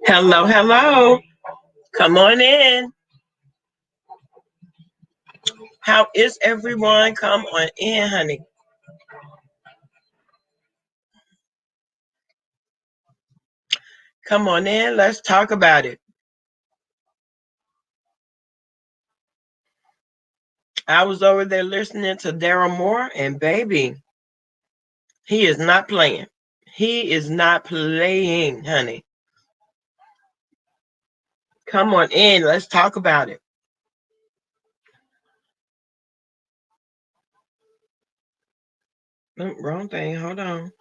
Hello, hello. Come on in. How is everyone? Come on in, honey. Come on in. Let's talk about it. I was over there listening to Daryl Moore, and baby, he is not playing. He is not playing, honey. Come on in. Let's talk about it. Wrong thing. Hold on.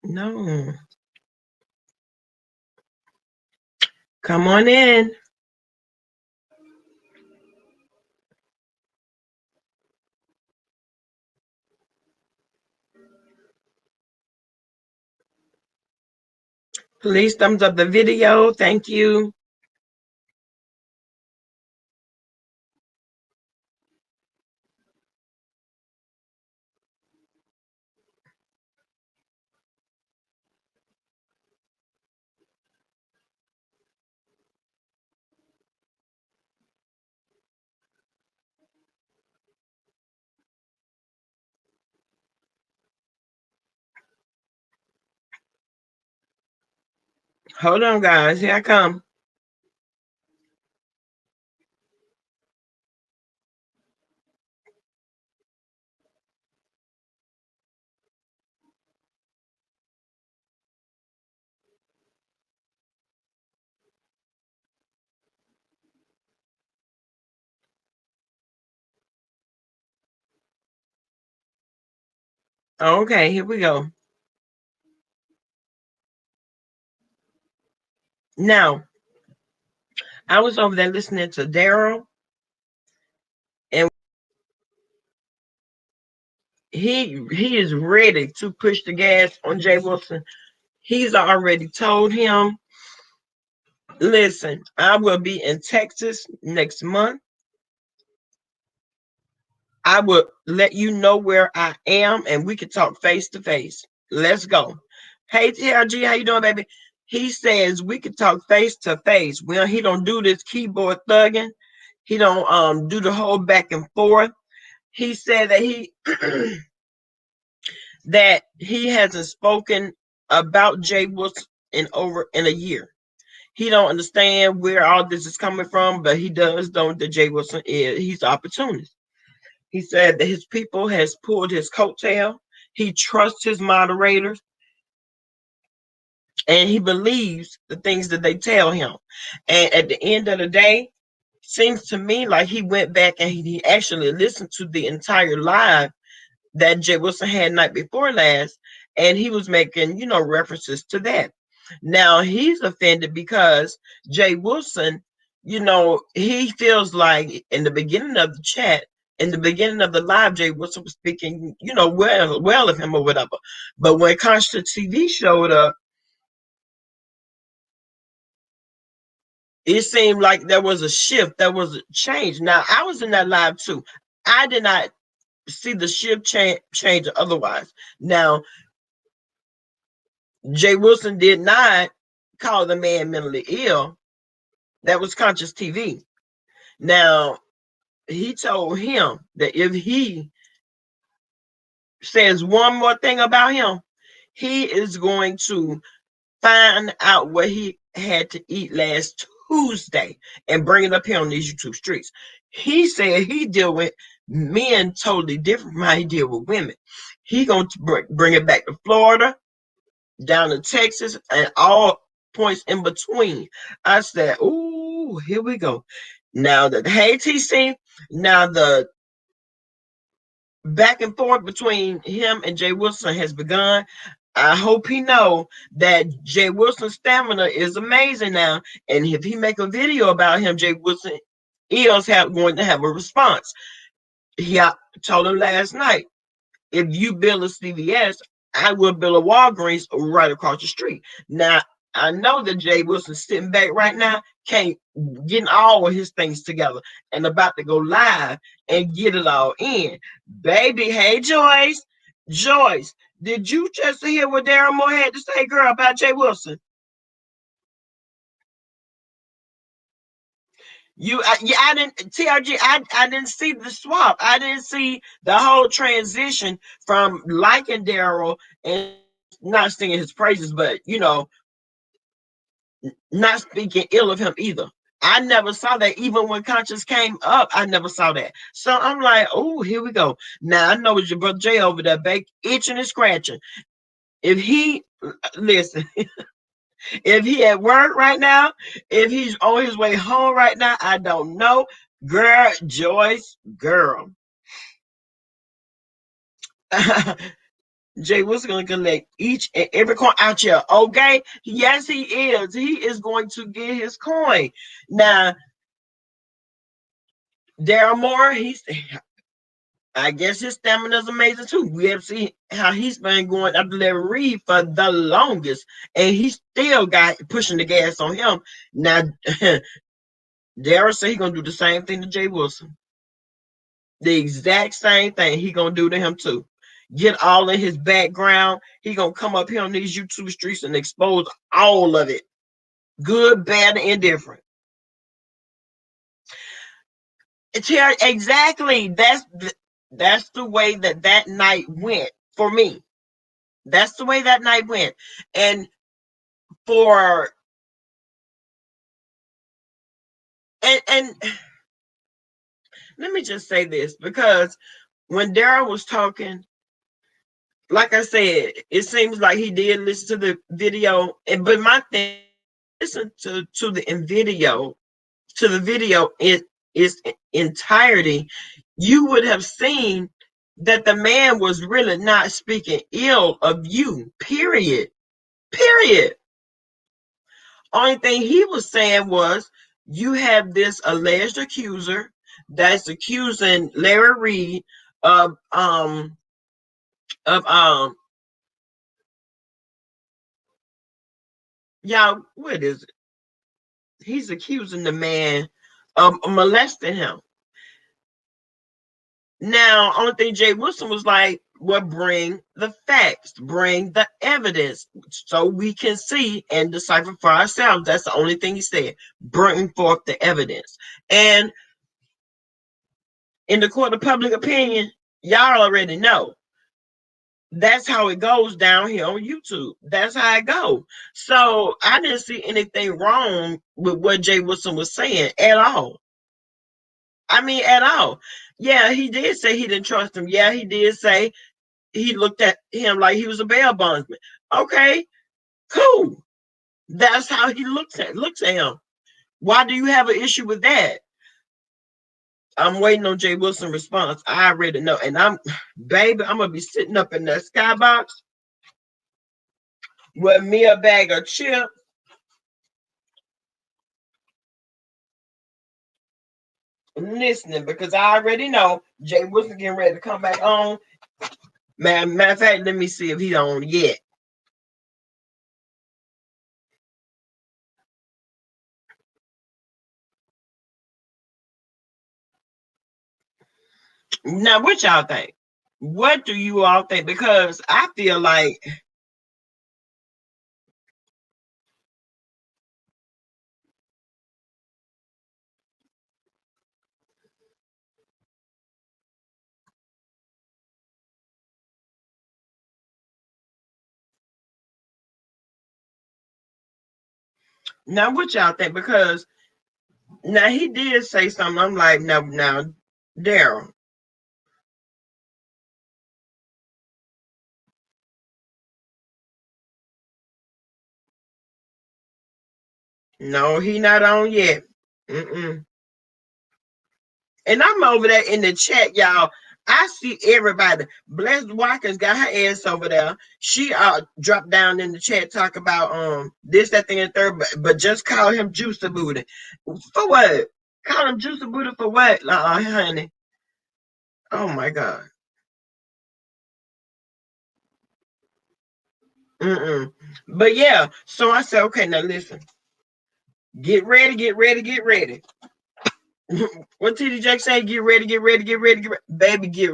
No. Come on in. Please thumbs up the video. Thank you. Hold on, guys. Here I come. Okay, here we go. Now, I was over there listening to Daryl, and he is ready to push the gas on Jay Wilson. He's already told him, listen, I will be in Texas next month. I will let you know where I am, and we can talk face to face. Let's go. Hey TRG, how you doing, baby? He says we can talk face to face. Well, he don't do this keyboard thugging. He don't do the whole back and forth. He said that he hasn't spoken about Jay Wilson in a year. He don't understand where all this is coming from, but he does know that Jay Wilson he's an opportunist. He said that his people has pulled his coattail. He trusts his moderators, and he believes the things that they tell him. And at the end of the day, seems to me like he went back and he actually listened to the entire live that Jay Wilson had night before last, and he was making, references to that. Now he's offended because Jay Wilson, he feels like in the beginning of the chat, in the beginning of the live, Jay Wilson was speaking, well of him or whatever. But when Constant TV showed up, it seemed like there was a shift, there was a change. Now I was in that live too. I did not see the shift change otherwise. Now, Jay Wilson did not call the man mentally ill. That was Conscious TV. Now, he told him that if he says one more thing about him, he is going to find out what he had to eat last Tuesday and bring it up here on these YouTube streets. He said he deal with men totally different from how he deal with women. He going to bring it back to Florida, down to Texas, and all points in between. I said, ooh, here we go. Now the hey TC, now the back and forth between him and Jay Wilson has begun. I hope he know that Jay Wilson's stamina is amazing now. And if he make a video about him, Jay Wilson is going to have a response. I told him last night, if you build a CVS, I will build a Walgreens right across the street. Now, I know that Jay Wilson sitting back right now, can't getting all of his things together and about to go live and get it all in. Baby, hey Joyce. Joyce, did you just hear what Daryl Moore had to say, girl, about Jay Wilson? I didn't TRG. I didn't see the swap. I didn't see the whole transition from liking Daryl and not singing his praises, but not speaking ill of him either. I never saw that. Even when Conscious came up, I never saw that. So I'm like, oh, here we go. Now I know it's your brother Jay over there, back itching and scratching. If he listen, if he at work right now, if he's on his way home right now, I don't know. Girl, Joyce, girl. Jay Wilson gonna collect each and every coin out here. Okay. Yes, he is. He is going to get his coin. Now, Daryl Moore, I guess his stamina is amazing too. We have seen how he's been going up to Larry Reed for the longest, and he still got pushing the gas on him. Now, Daryl said he's gonna do the same thing to Jay Wilson. The exact same thing he gonna do to him too. Get all of his background. He gonna come up here on these YouTube streets and expose all of it, good, bad, and indifferent. Exactly. That's the way that night went for me. That's the way that night went, and for and let me just say this, because when Daryl was talking, like I said, it seems like he did listen to the video, but my thing, listen to the video in its entirety, you would have seen that the man was really not speaking ill of you. Period. Period. Only thing he was saying was, you have this alleged accuser that's accusing Larry Reed of of y'all, what is it? He's accusing the man of molesting him. Now, only thing Jay Wilson was like, well, bring the facts, bring the evidence so we can see and decipher for ourselves. That's the only thing he said. Bring forth the evidence. And in the court of public opinion, y'all already know. That's how it goes down here on YouTube. That's how it goes. So I didn't see anything wrong with what Jay Wilson was saying at all. I mean, at all. Yeah, he did say he didn't trust him. Yeah, he did say he looked at him like he was a bail bondsman. Okay, cool. That's how he looks at him. Why do you have an issue with that? I'm waiting on Jay Wilson response. I already know. And I'm gonna be sitting up in that skybox with me a bag of chips. Listening, because I already know Jay Wilson getting ready to come back on. Matter of fact, let me see if he's on yet. Now, what y'all think? What do you all think? Because I feel like now what y'all think? Because now he did say something. I'm like, now, Daryl. No, he not on yet. Mm-mm. And I'm over there in the chat, y'all. I see everybody. Blessed Watkins got her ass over there. She dropped down in the chat, talk about this, that thing, and third, but just call him Juicy Booty. For what? Call him Juicy Booty for what? Honey. Oh my God. But yeah, so I said, okay, now listen, get ready, get ready, get ready. What TD Jack say? Get ready, get ready, get ready, get ready. Baby, get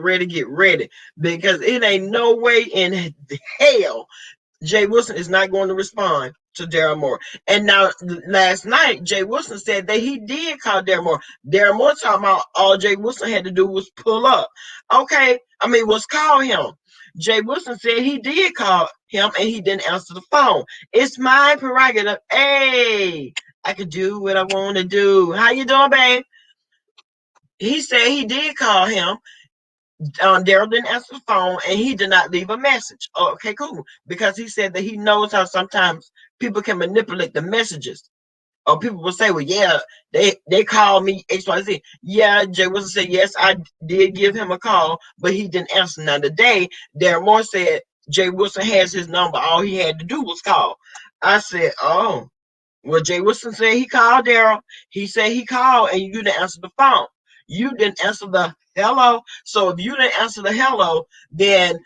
ready. Because it ain't no way in hell Jay Wilson is not going to respond to Daryl Moore. And now, last night, Jay Wilson said that he did call Daryl Moore. Daryl Moore talking about all Jay Wilson had to do was pull up. Okay, was call him. Jay Wilson said he did call him and he didn't answer the phone. It's my prerogative. Hey, I can do what I want to do. How you doing, babe? He said he did call him. Daryl didn't answer the phone and he did not leave a message. Oh, okay, cool. Because he said that he knows how sometimes people can manipulate the messages. Or people will say, well, yeah, they called me XYZ. Yeah, Jay Wilson said, yes, I did give him a call, but he didn't answer. Now, today, Daryl Moore said Jay Wilson has his number. All he had to do was call. I said, oh, well, Jay Wilson said he called Daryl. He said he called and you didn't answer the phone. You didn't answer the hello. So if you didn't answer the hello, then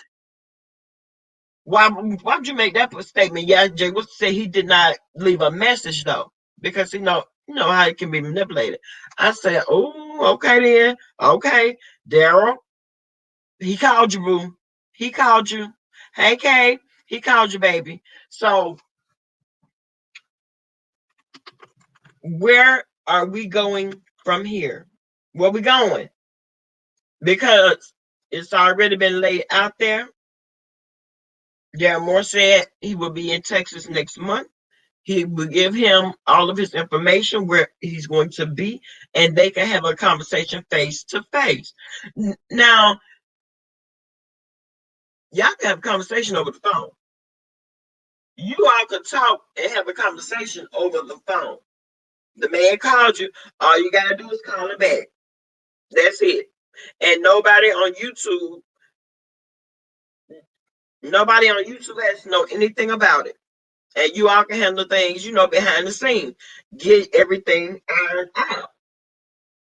why would you make that statement? Yeah, Jay Wilson said he did not leave a message though, because you know how it can be manipulated. I said, oh, okay then. Okay, Daryl, he called you, boo. He called you. Hey, Kay, he called you, baby. So where are we going from here? Where we going? Because it's already been laid out there. Daryl Moore said he will be in Texas next month. He will give him all of his information where he's going to be, and they can have a conversation face to face. Now, y'all can have a conversation over the phone. You all could talk and have a conversation over the phone. The man called you. All you got to do is call him back. That's it. And nobody on YouTube has to know anything about it. And you all can handle things, behind the scenes. Get everything ironed out.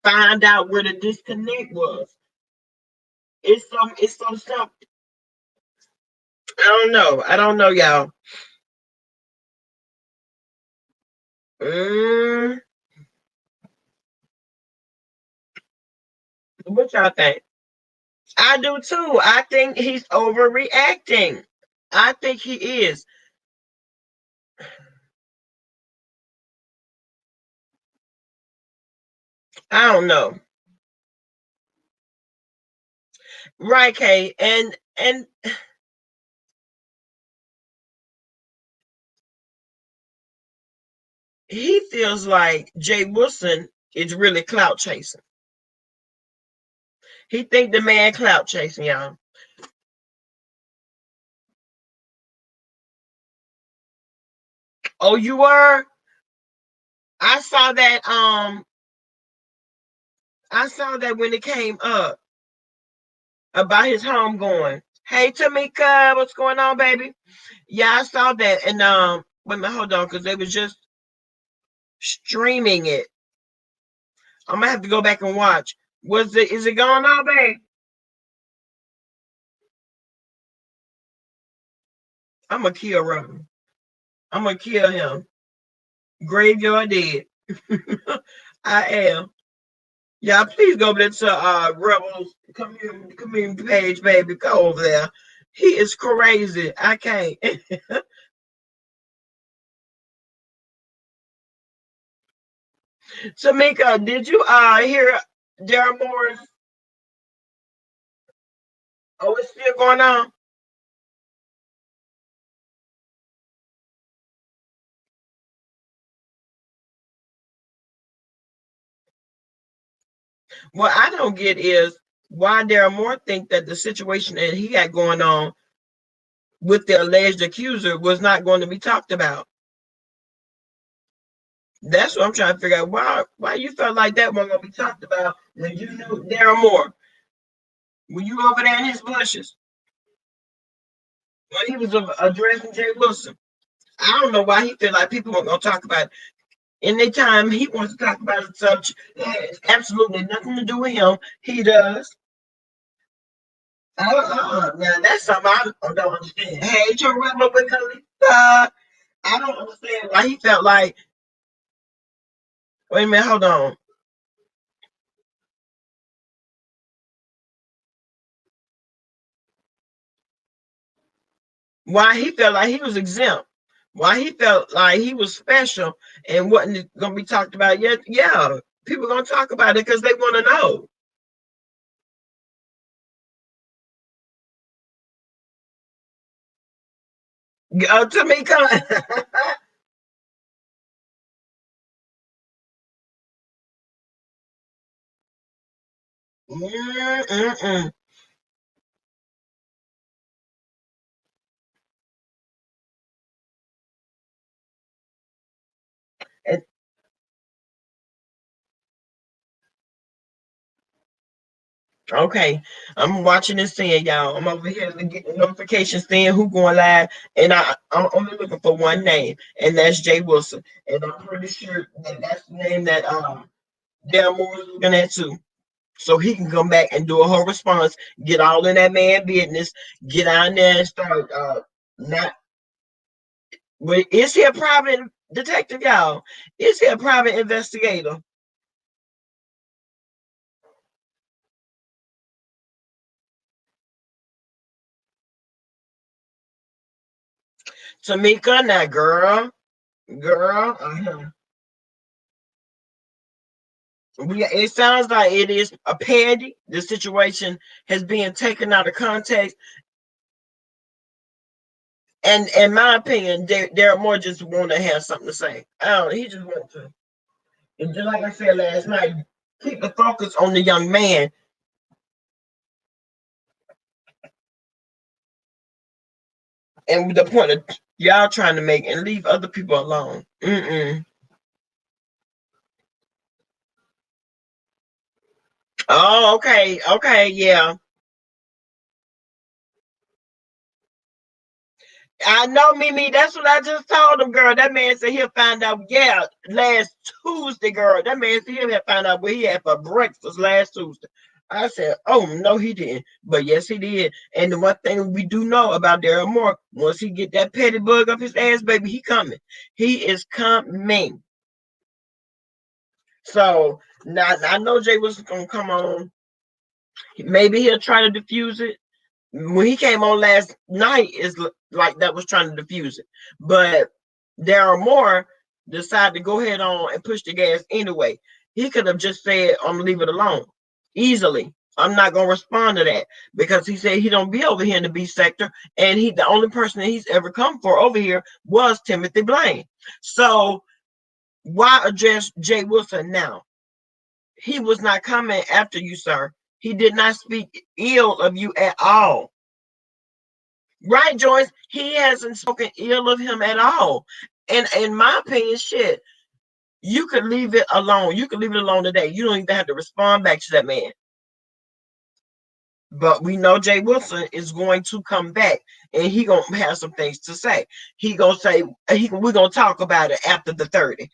Find out where the disconnect was. It's some stuff. I don't know. I don't know, y'all. Mm, what y'all think? I do too. I think he's overreacting. I think he is. I don't know. Right, Kay. And he feels like Jay Wilson is really clout chasing. He think the man clout chasing, y'all. Oh, you were? I saw that when it came up about his home going. Hey Tamika, what's going on, baby? Yeah, I saw that and wait a minute, hold on, because they was just streaming it. I'm gonna have to go back and watch. Is it going on, babe? I'm gonna kill Rebel. I'm gonna kill him. Graveyard dead. I am. Yeah, please go over there to Rebels community page, baby. Go over there. He is crazy. I can't. Tamika, did you hear Daryl Moore's? Oh, it's still going on. What I don't get is why Daryl Moore think that the situation that he got going on with the alleged accuser was not going to be talked about. That's what I'm trying to figure out. Why you felt like that wasn't going to be talked about when you knew Daryl Moore? When you over there in his bushes, when he was addressing Jay Wilson. I don't know why he feel like people weren't going to talk about it. Anytime he wants to talk about a subject that has absolutely nothing to do with him, he does. Now that's something I don't understand. Hey, Terrell with Khalifa. I don't understand why he felt like. Wait a minute, hold on. Why he felt like he was exempt. Why he felt like he was special and wasn't going to be talked about yet. Yeah, people going to talk about it because they want to know. Tamika. Mm-mm-mm. Okay, I'm watching this thing, y'all. I'm over here getting notifications saying who going live, and I'm only looking for one name, and that's Jay Wilson, and I'm pretty sure that that's the name that Daryl Moore is looking at too. So he can come back and do a whole response, get all in that man business, get on there and start not. But is he a private detective, y'all? Is he a private investigator? Tamika, now girl, it sounds like it is a parody. The situation has been taken out of context, and in my opinion, Daryl Moore just want to have something to say. I don't. He just want to. And just like I said last night, keep the focus on the young man and the point that y'all trying to make, and leave other people alone. Mm-mm. Oh, okay, okay, yeah. I know, Mimi. That's what I just told him, girl. That man said he'll find out. Yeah, last Tuesday, girl. That man said he'll find out what he had for breakfast last Tuesday. I said, "Oh no, he didn't." But yes, he did. And the one thing we do know about Daryl Moore, once he get that petty bug up his ass, baby, he coming. He is coming. So now I know Jay was gonna come on. Maybe he'll try to diffuse it. When he came on last night, is like that was trying to diffuse it. But Daryl Moore decided to go ahead on and push the gas anyway. He could have just said, "I'm gonna leave it alone," easily. I'm not gonna respond to that because he said he don't be over here in the B sector, and he the only person that he's ever come for over here was Timothy Blaine. So why address Jay Wilson now? He was not coming after you, sir. He did not speak ill of you at all. Right, Joyce? He hasn't spoken ill of him at all. And in my opinion, shit, you could leave it alone. You could leave it alone today. You don't even have to respond back to that man. But we know Jay Wilson is going to come back, and he gonna have some things to say. He gonna say we're gonna talk about it after the 30.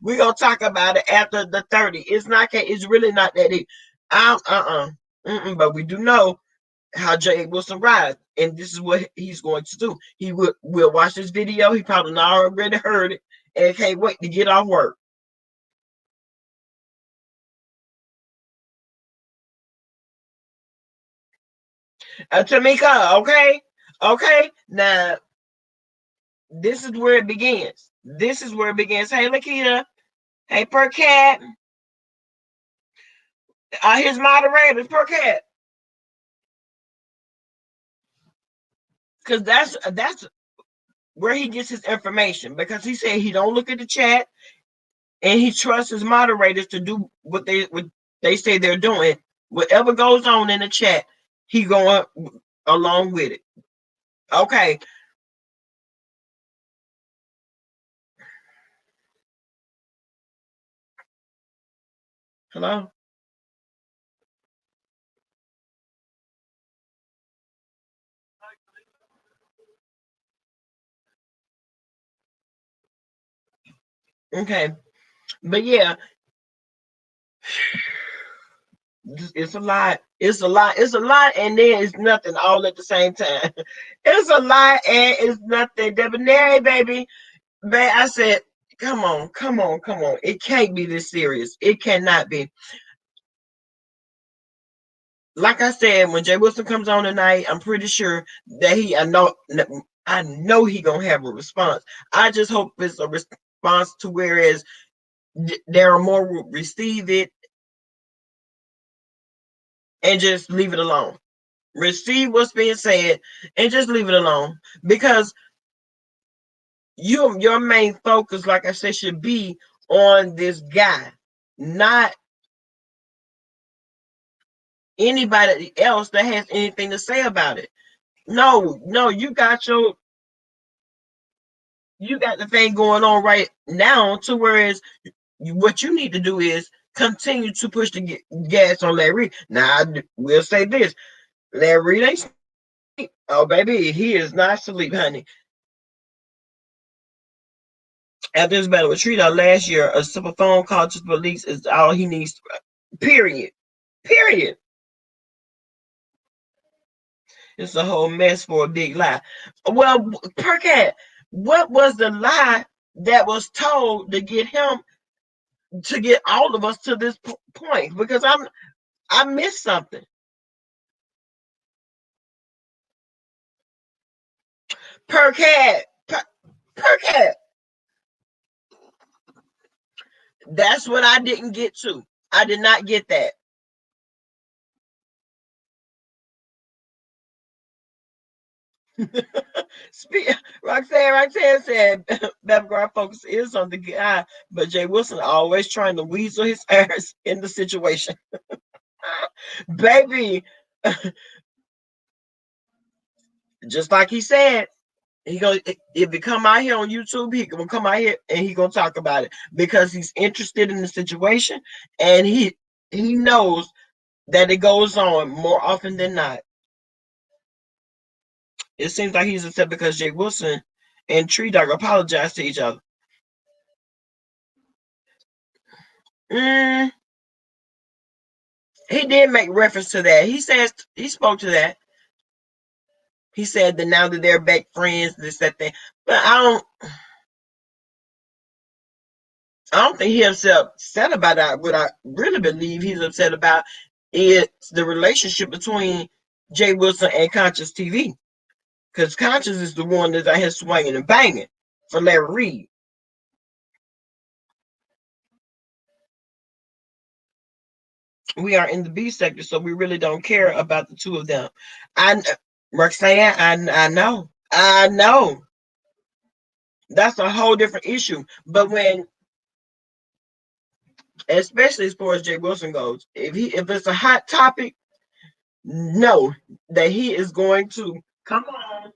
We're gonna talk about it after the 30. It's not. It's really not that deep. But we do know how Jay Wilson rides, and this is what he's going to do. He will watch this video. He probably already heard it, and can't wait to get off work. Tamika, okay, okay. Now this is where it begins. This is where it begins. Hey, Lakita. Hey, Percat. His moderators, Percat, because that's where he gets his information. Because he said he don't look at the chat, and he trusts his moderators to do what they say they're doing. Whatever goes on in the chat, he going along with it. Okay. Hello. Okay. But yeah, It's a lot. It's a lot. It's a lot, and then it's nothing all at the same time. It's a lot, and it's nothing. Debonair, baby, I said, come on, come on, come on. It can't be this serious. It cannot be. Like I said, when Jay Wilson comes on tonight, I'm pretty sure that I know he gonna have a response. I just hope it's a response to whereas Daryl Moore will receive it and just leave it alone. Receive what's being said and just leave it alone. Because your main focus, like I said, should be on this guy, not anybody else that has anything to say about it. No, no, you got the thing going on right now to whereas what you need to do is continue to push the gas on Larry. Now, we'll say this: Larry ain't sleep. Oh, baby, he is not asleep, honey. After his battle with Trita last year, a simple phone call to the police is all he needs. Period. Period. It's a whole mess for a big lie. Well, Percat, what was the lie that was told to get him to get all of us to this point? Because I missed something. Percat, Percat. That's what I didn't get to. I did not get that. Roxanne said Battleground focus is on the guy, but Jay Wilson always trying to weasel his ass in the situation. Baby, just like he said, he gonna if he come out here on YouTube, he gonna come out here and he gonna talk about it because he's interested in the situation and he knows that it goes on more often than not. It seems like he's upset because Jay Wilson and Tree Dog apologized to each other. Mm, he did make reference to that. He says he spoke to that. He said that now that they're back friends, this that thing. But I don't think he's upset about that. What I really believe he's upset about is the relationship between Jay Wilson and Conscious TV. Because Conscious is the one that's out here swinging and banging for Larry Reed. We are in the B sector, so we really don't care about the two of them. I Roxanne, I know. I know. That's a whole different issue. But when especially as far as Jay Wilson goes, if it's a hot topic, know that he is going to come on.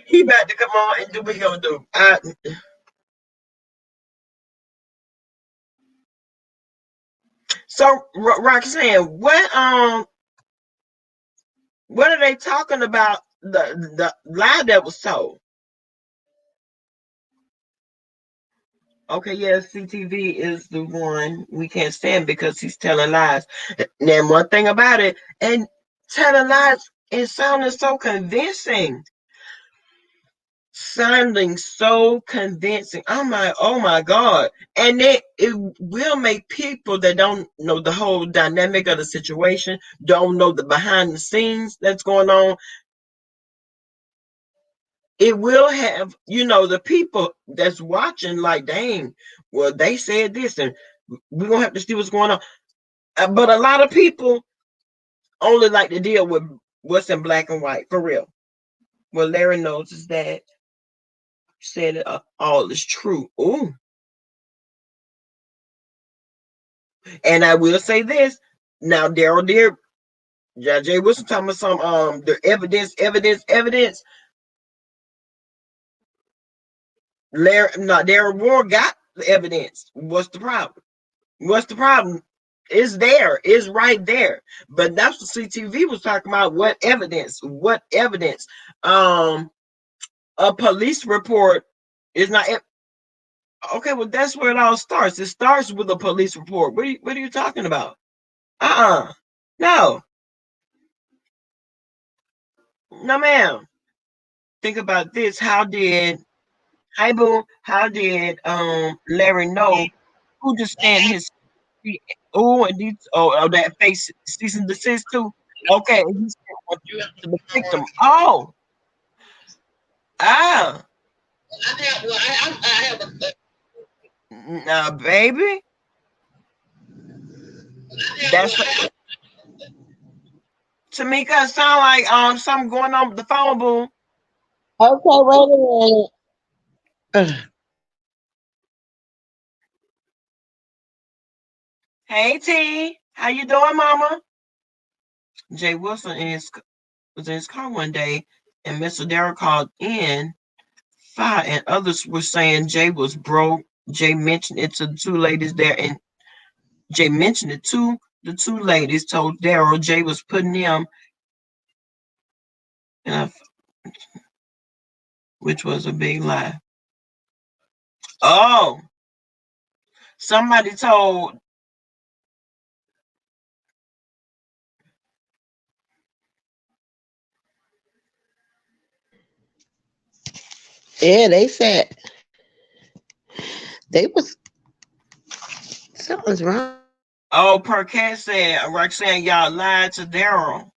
He about to come on and do what he gonna do. So Roxanne, what are they talking about? The lie that was told. Okay, yes, CTV is the one we can't stand because he's telling lies. And one thing about it, and telling lies, it sounded so convincing. Sounding so convincing. Oh my God. And it will make people that don't know the whole dynamic of the situation, don't know the behind the scenes that's going on. It will have, the people that's watching, like, dang, well, they said this, and we're gonna have to see what's going on. But a lot of people only like to deal with what's in black and white, for real. What Larry knows is that said all is true. Ooh. And I will say this. Now, Daryl Deer, Jay Wilson talking about some the evidence. Larry, not Daryl Moore got the evidence. What's the problem? What's the problem? It's there. It's right there. But that's what CTV was talking about. What evidence? What evidence? a police report is not. Okay, well, that's where it all starts. It starts with a police report. What are you talking about? No, no, ma'am. Think about this. How did Larry know who to stand his and these that face cease and desist too? Okay, and he sent one to the victim. Oh, ah, now, baby, that's Tamika. Sound like something going on with the phone, boo. Okay, wait a minute. Ugh. Hey T, how you doing, Mama? Jay Wilson was in his car one day, and Mr. Daryl called in fire, and others were saying Jay was broke. Jay mentioned it to the two ladies there, and Jay mentioned it to the two ladies. Told Daryl Jay was putting him, which was a big lie. Oh, somebody told. Yeah, they said they was something's wrong. Oh, Percat said Roxanne, y'all lied to Daryl.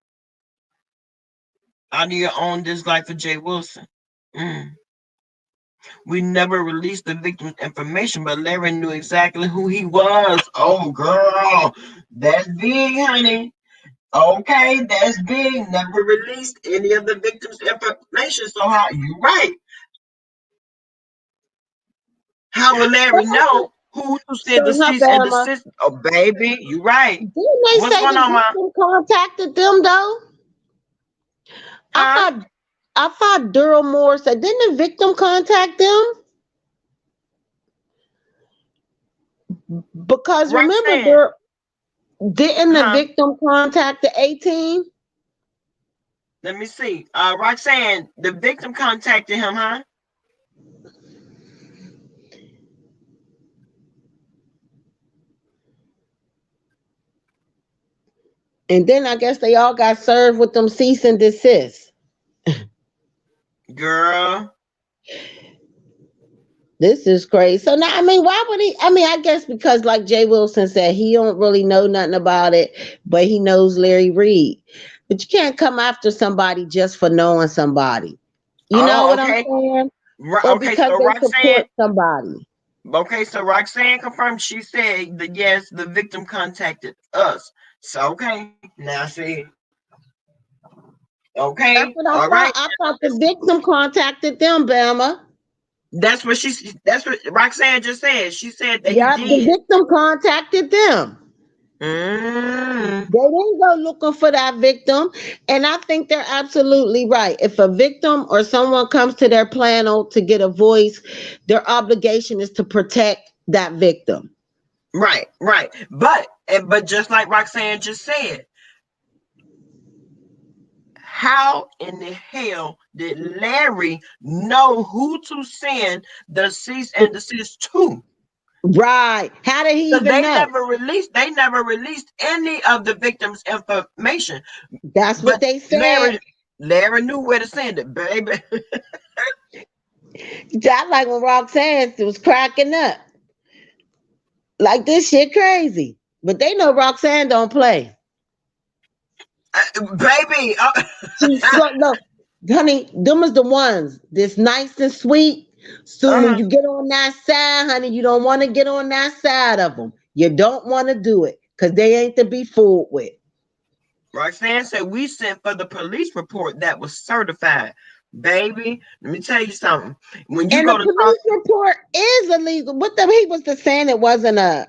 Out of your own dislike for Jay Wilson. Mm. We never released the victim's information, but Larry knew exactly who he was. Oh, girl, that's big, honey. Okay, that's big. Never released any of the victim's information. So how you right? How will Larry know who to send the So her cease and Bama. desist? Oh, baby, you right. Didn't they What's say going the on, ma? victim contacted them though? I Huh? thought I thought Daryl Moore said didn't the victim contact them? Because remember Roxanne, there didn't the huh? victim contact the 18? Let me see. Roxanne, the victim contacted him, huh? And then I guess they all got served with them cease and desist. Girl, This is crazy. So now, I mean, why would he? I mean, I guess because, like Jay Wilson said, he don't really know nothing about it, but he knows Larry Reed. But you can't come after somebody just for knowing somebody. You know oh, what I'm okay. saying? Or Okay, because so they Roxanne, support somebody. Roxanne confirmed. She said that yes, the victim contacted us. So okay, now see, That's okay, what I all thought. right. I thought the victim contacted them, Bama. That's what That's what Roxanne just said. She said that he Yeah, the did. victim contacted them. Mm, They didn't go looking for that victim. And I think they're absolutely right. If a victim or someone comes to their panel to get a voice, their obligation is to protect that victim. right, right. But just like Roxanne just said, how in the hell did Larry know who to send the cease and desist to? Right. How did he Because even know? they never released any of the victim's information. That's what But they said. Larry knew where to send it, baby. Just like when Roxanne was cracking up. Like this shit crazy. But they know Roxanne don't play. Baby. She's so no, honey, them is the ones that's nice and sweet. Soon when uh-huh. you get on that side, honey, you don't want to get on that side of them. You don't want to do it because they ain't to be fooled with. Roxanne said we sent for the police report that was certified. Baby, let me tell you something. When you And the go to talk, police report is illegal. What the he was just saying it wasn't a.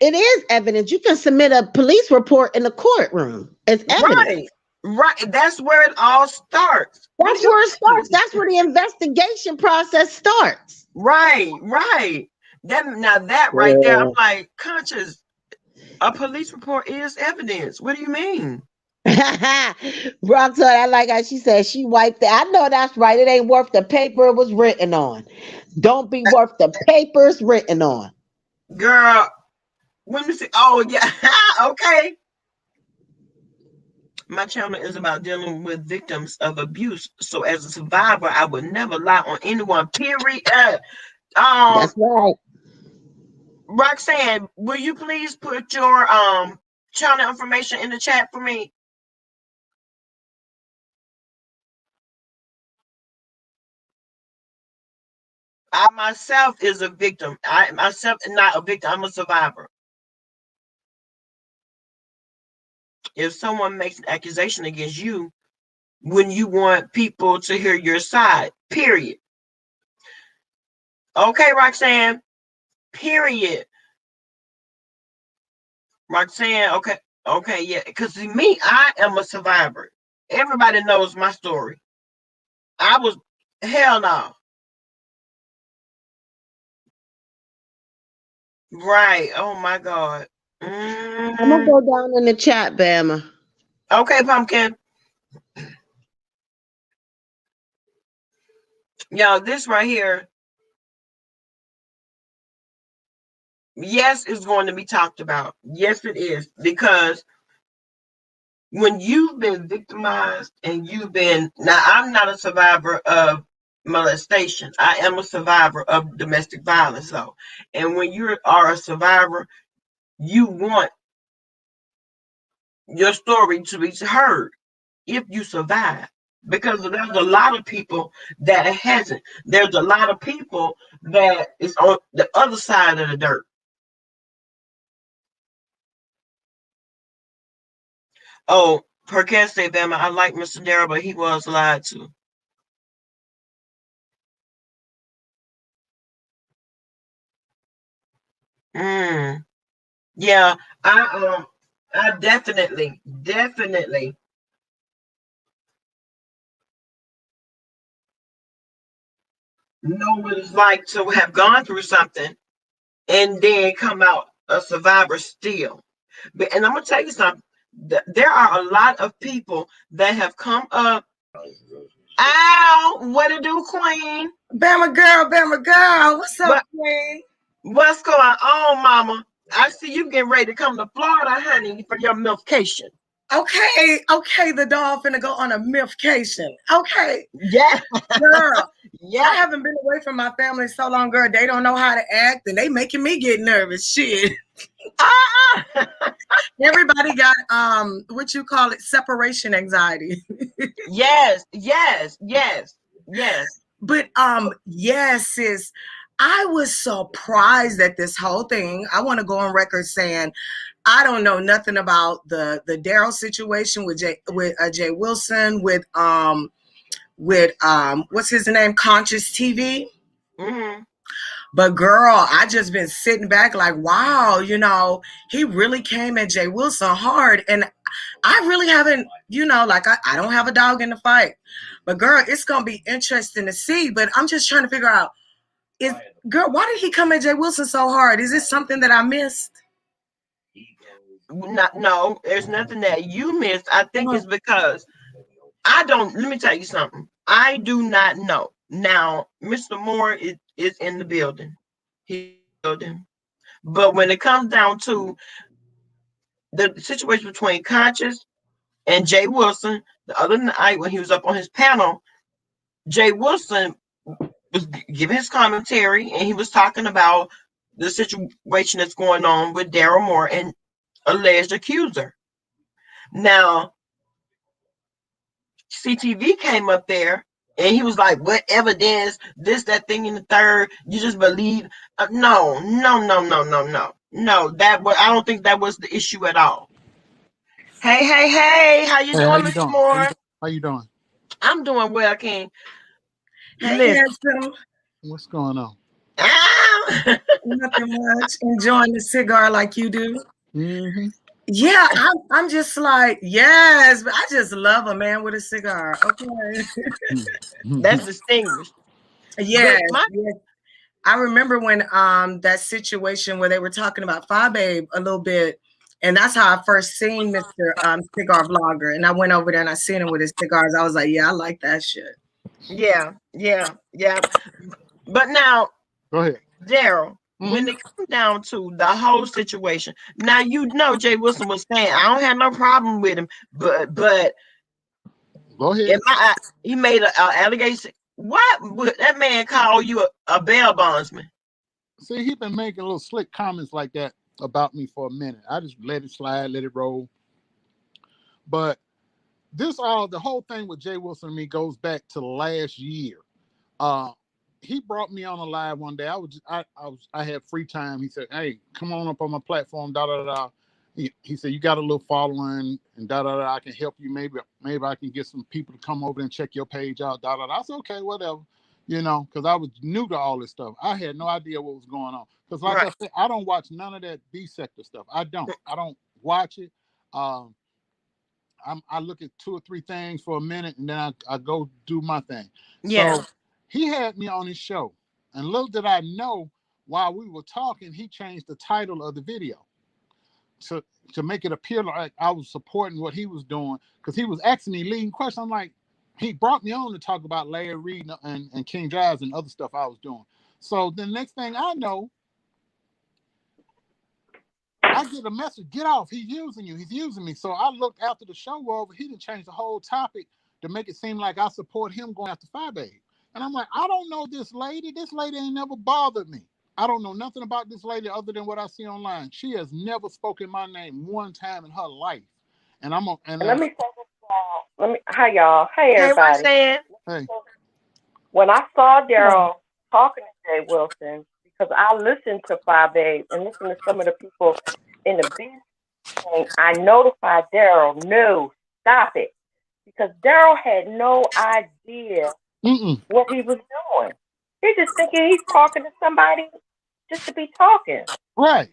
It is evidence. You can submit a police report in the courtroom as evidence. right, right. That's where it all starts. What do That's you where it starts. mean? That's where the investigation process starts. Right, right. That right there, I'm Yeah. like, conscious. A police report is evidence. What do you mean? Rock told I like how she said she wiped it. I know that's right. It ain't worth the paper it was written on. Don't be worth the papers written on. Girl, let me see. Oh yeah, okay. My channel is about dealing with victims of abuse. So as a survivor, I would never lie on anyone. Period. Um, That's right. Roxanne, will you please put your channel information in the chat for me? I myself is a victim. I myself am not a victim. I'm a survivor. If someone makes an accusation against you, when you want people to hear your side, period. Okay, Roxanne, period. Roxanne, okay, okay, yeah. Because me, I am a survivor. Everybody knows my story. I was hell no. Right. Oh my God. I'm gonna Mm. go down in the chat, Bama. Okay, pumpkin. Y'all, this right here, yes, is going to be talked about. Yes, it is. Because when you've been victimized and you've been, now I'm not a survivor of molestation. I am a survivor of domestic violence, though. And when you are a survivor, you want your story to be heard if you survive. Because there's a lot of people that hasn't. There's a lot of people that is on the other side of the dirt. Oh, Perkins said, Bama, I like Mr. Daryl, but he was lied to. Mm, yeah, I definitely know what it's like to have gone through something and then come out a survivor still. But and I'm gonna tell you something. There are a lot of people that have come up. Ow! What to do, Queen? Bama girl, what's up, What Queen? what's going on, Mama? I see you getting ready to come to Florida, honey, for your milkcation. Okay, the dog finna go on a milkcation. Okay, Yeah, girl, I yeah. haven't been away from my family so long, girl. They don't know how to act, and they making me get nervous. Shit. Ah, Everybody got what you call it, separation anxiety. yes, yes, yes, yes. But yes, sis. I was surprised at this whole thing. I want to go on record saying I don't know nothing about the Daryl situation with Jay Wilson with what's his name, Conscious TV. Mm-hmm. But girl, I just been sitting back like, wow, he really came at Jay Wilson hard, and I really haven't, like I don't have a dog in the fight. But girl, it's gonna be interesting to see. But I'm just trying to figure out is girl, why did he come at Jay Wilson so hard? Is this something that I missed? Not, no, there's nothing that you missed. I think Uh-huh. it's because I don't. Let me tell you something. I do not know. Now, Mr. Moore is in the building. He's in the building. But when it comes down to the situation between Conscious and Jay Wilson, the other night when he was up on his panel, Jay Wilson was giving his commentary and he was talking about the situation that's going on with Daryl Moore and alleged accuser. Now, CTV came up there and he was like, "What evidence? This, that thing, and the third? You just believe?" No, no, no, no, no, no, no. That was. I don't think that was the issue at all. Hey, hey, hey! How you Hey, how doing, you Mr. doing? Moore? How you doing? I'm doing well, King. Hey, Listen. handsome. What's going on? Ah! Nothing much. Enjoying the cigar like you do. Mm-hmm. Yeah, I'm just like, yes, but I just love a man with a cigar. Okay. That's distinguished. Yes, But my yes. I remember when that situation where they were talking about Fabe a little bit And that's how I first seen Mr. Cigar Vlogger. And I went over there and I seen him with his cigars. I was like, yeah, I like that shit. Yeah, yeah, yeah. But now, Go ahead. Daryl, when Mhm. it comes down to the whole situation, now Jay Wilson was saying I don't have no problem with him, but Go in ahead. my eye, he made an allegation. What would that man call you a bail bondsman? See, he been making little slick comments like that about me for a minute. I just let it slide, let it roll. But the whole thing with Jay Wilson and me goes back to last year. Uh, he brought me on a live one day. I had free time. He said, "Hey, come on up on my platform." Da da da. He said, "You got a little following, and da da da. I can help you. Maybe I can get some people to come over and check your page out." Da da da. I said, "Okay, whatever." Because I was new to all this stuff. I had no idea what was going on. Because, like Right. I said, I don't watch none of that B sector stuff. I don't. I don't watch it. Um, I look at two or three things for a minute, and then I go do my thing. Yeah. So he had me on his show, and little did I know, while we were talking, he changed the title of the video to to make it appear like I was supporting what he was doing, because he was asking me leading questions. I'm like, he brought me on to talk about Larry Reed and King Giles and other stuff I was doing. So the next thing I know, I get a message, get off, he's using you, he's using me. So I looked after the show over, he didn't change the whole topic to make it seem like I support him going after Five Babe. And I'm like, I don't know this lady. This lady ain't never bothered me. I don't know nothing about this lady other than what I see online. She has never spoken my name one time in her life. And I'm on, and And let me say this, hi y'all, hey Hey, everybody. Roxanne. hey, When I saw Daryl talking to Jay Wilson, because I listened to Five Babe and listened to some of the people in the business thing, I notified Daryl, no, stop it, because Daryl had no idea mm-mm, what he was doing. He's just thinking he's talking to somebody just to be talking. right.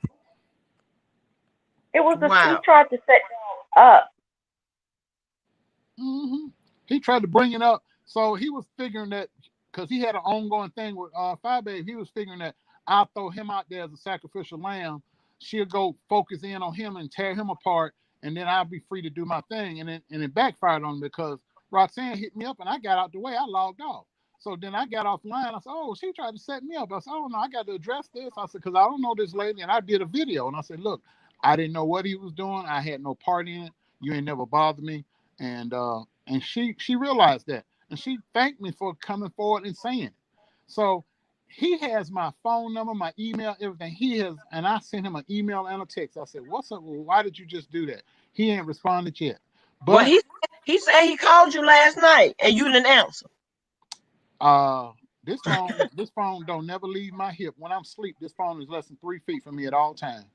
He Wow. tried to set Daryl up. Mm-hmm. He tried to bring it up. So he was figuring that, because he had an ongoing thing with Five Babe, he was figuring that I'll throw him out there as a sacrificial lamb. She'll go focus in on him and tear him apart, and then I'll be free to do my thing. And it backfired on me, because Roxanne hit me up and I got out the way. I logged off. So then I got offline. I said, "Oh, she tried to set me up." I said, "Oh no, I got to address this." I said, "Because I don't know this lady," and I did a video and I said, "Look, I didn't know what he was doing. I had no part in it. You ain't never bothered me." And she realized that, and she thanked me for coming forward and saying it. So he has my phone number, my email, everything. He has, and I sent him an email and a text. I said, "What's up? Why did you just do that?" He ain't responded yet. Well, But he said he called you last night and you didn't answer. uh this phone don't never leave my hip. When I'm asleep, this phone is less than 3 feet from me at all times.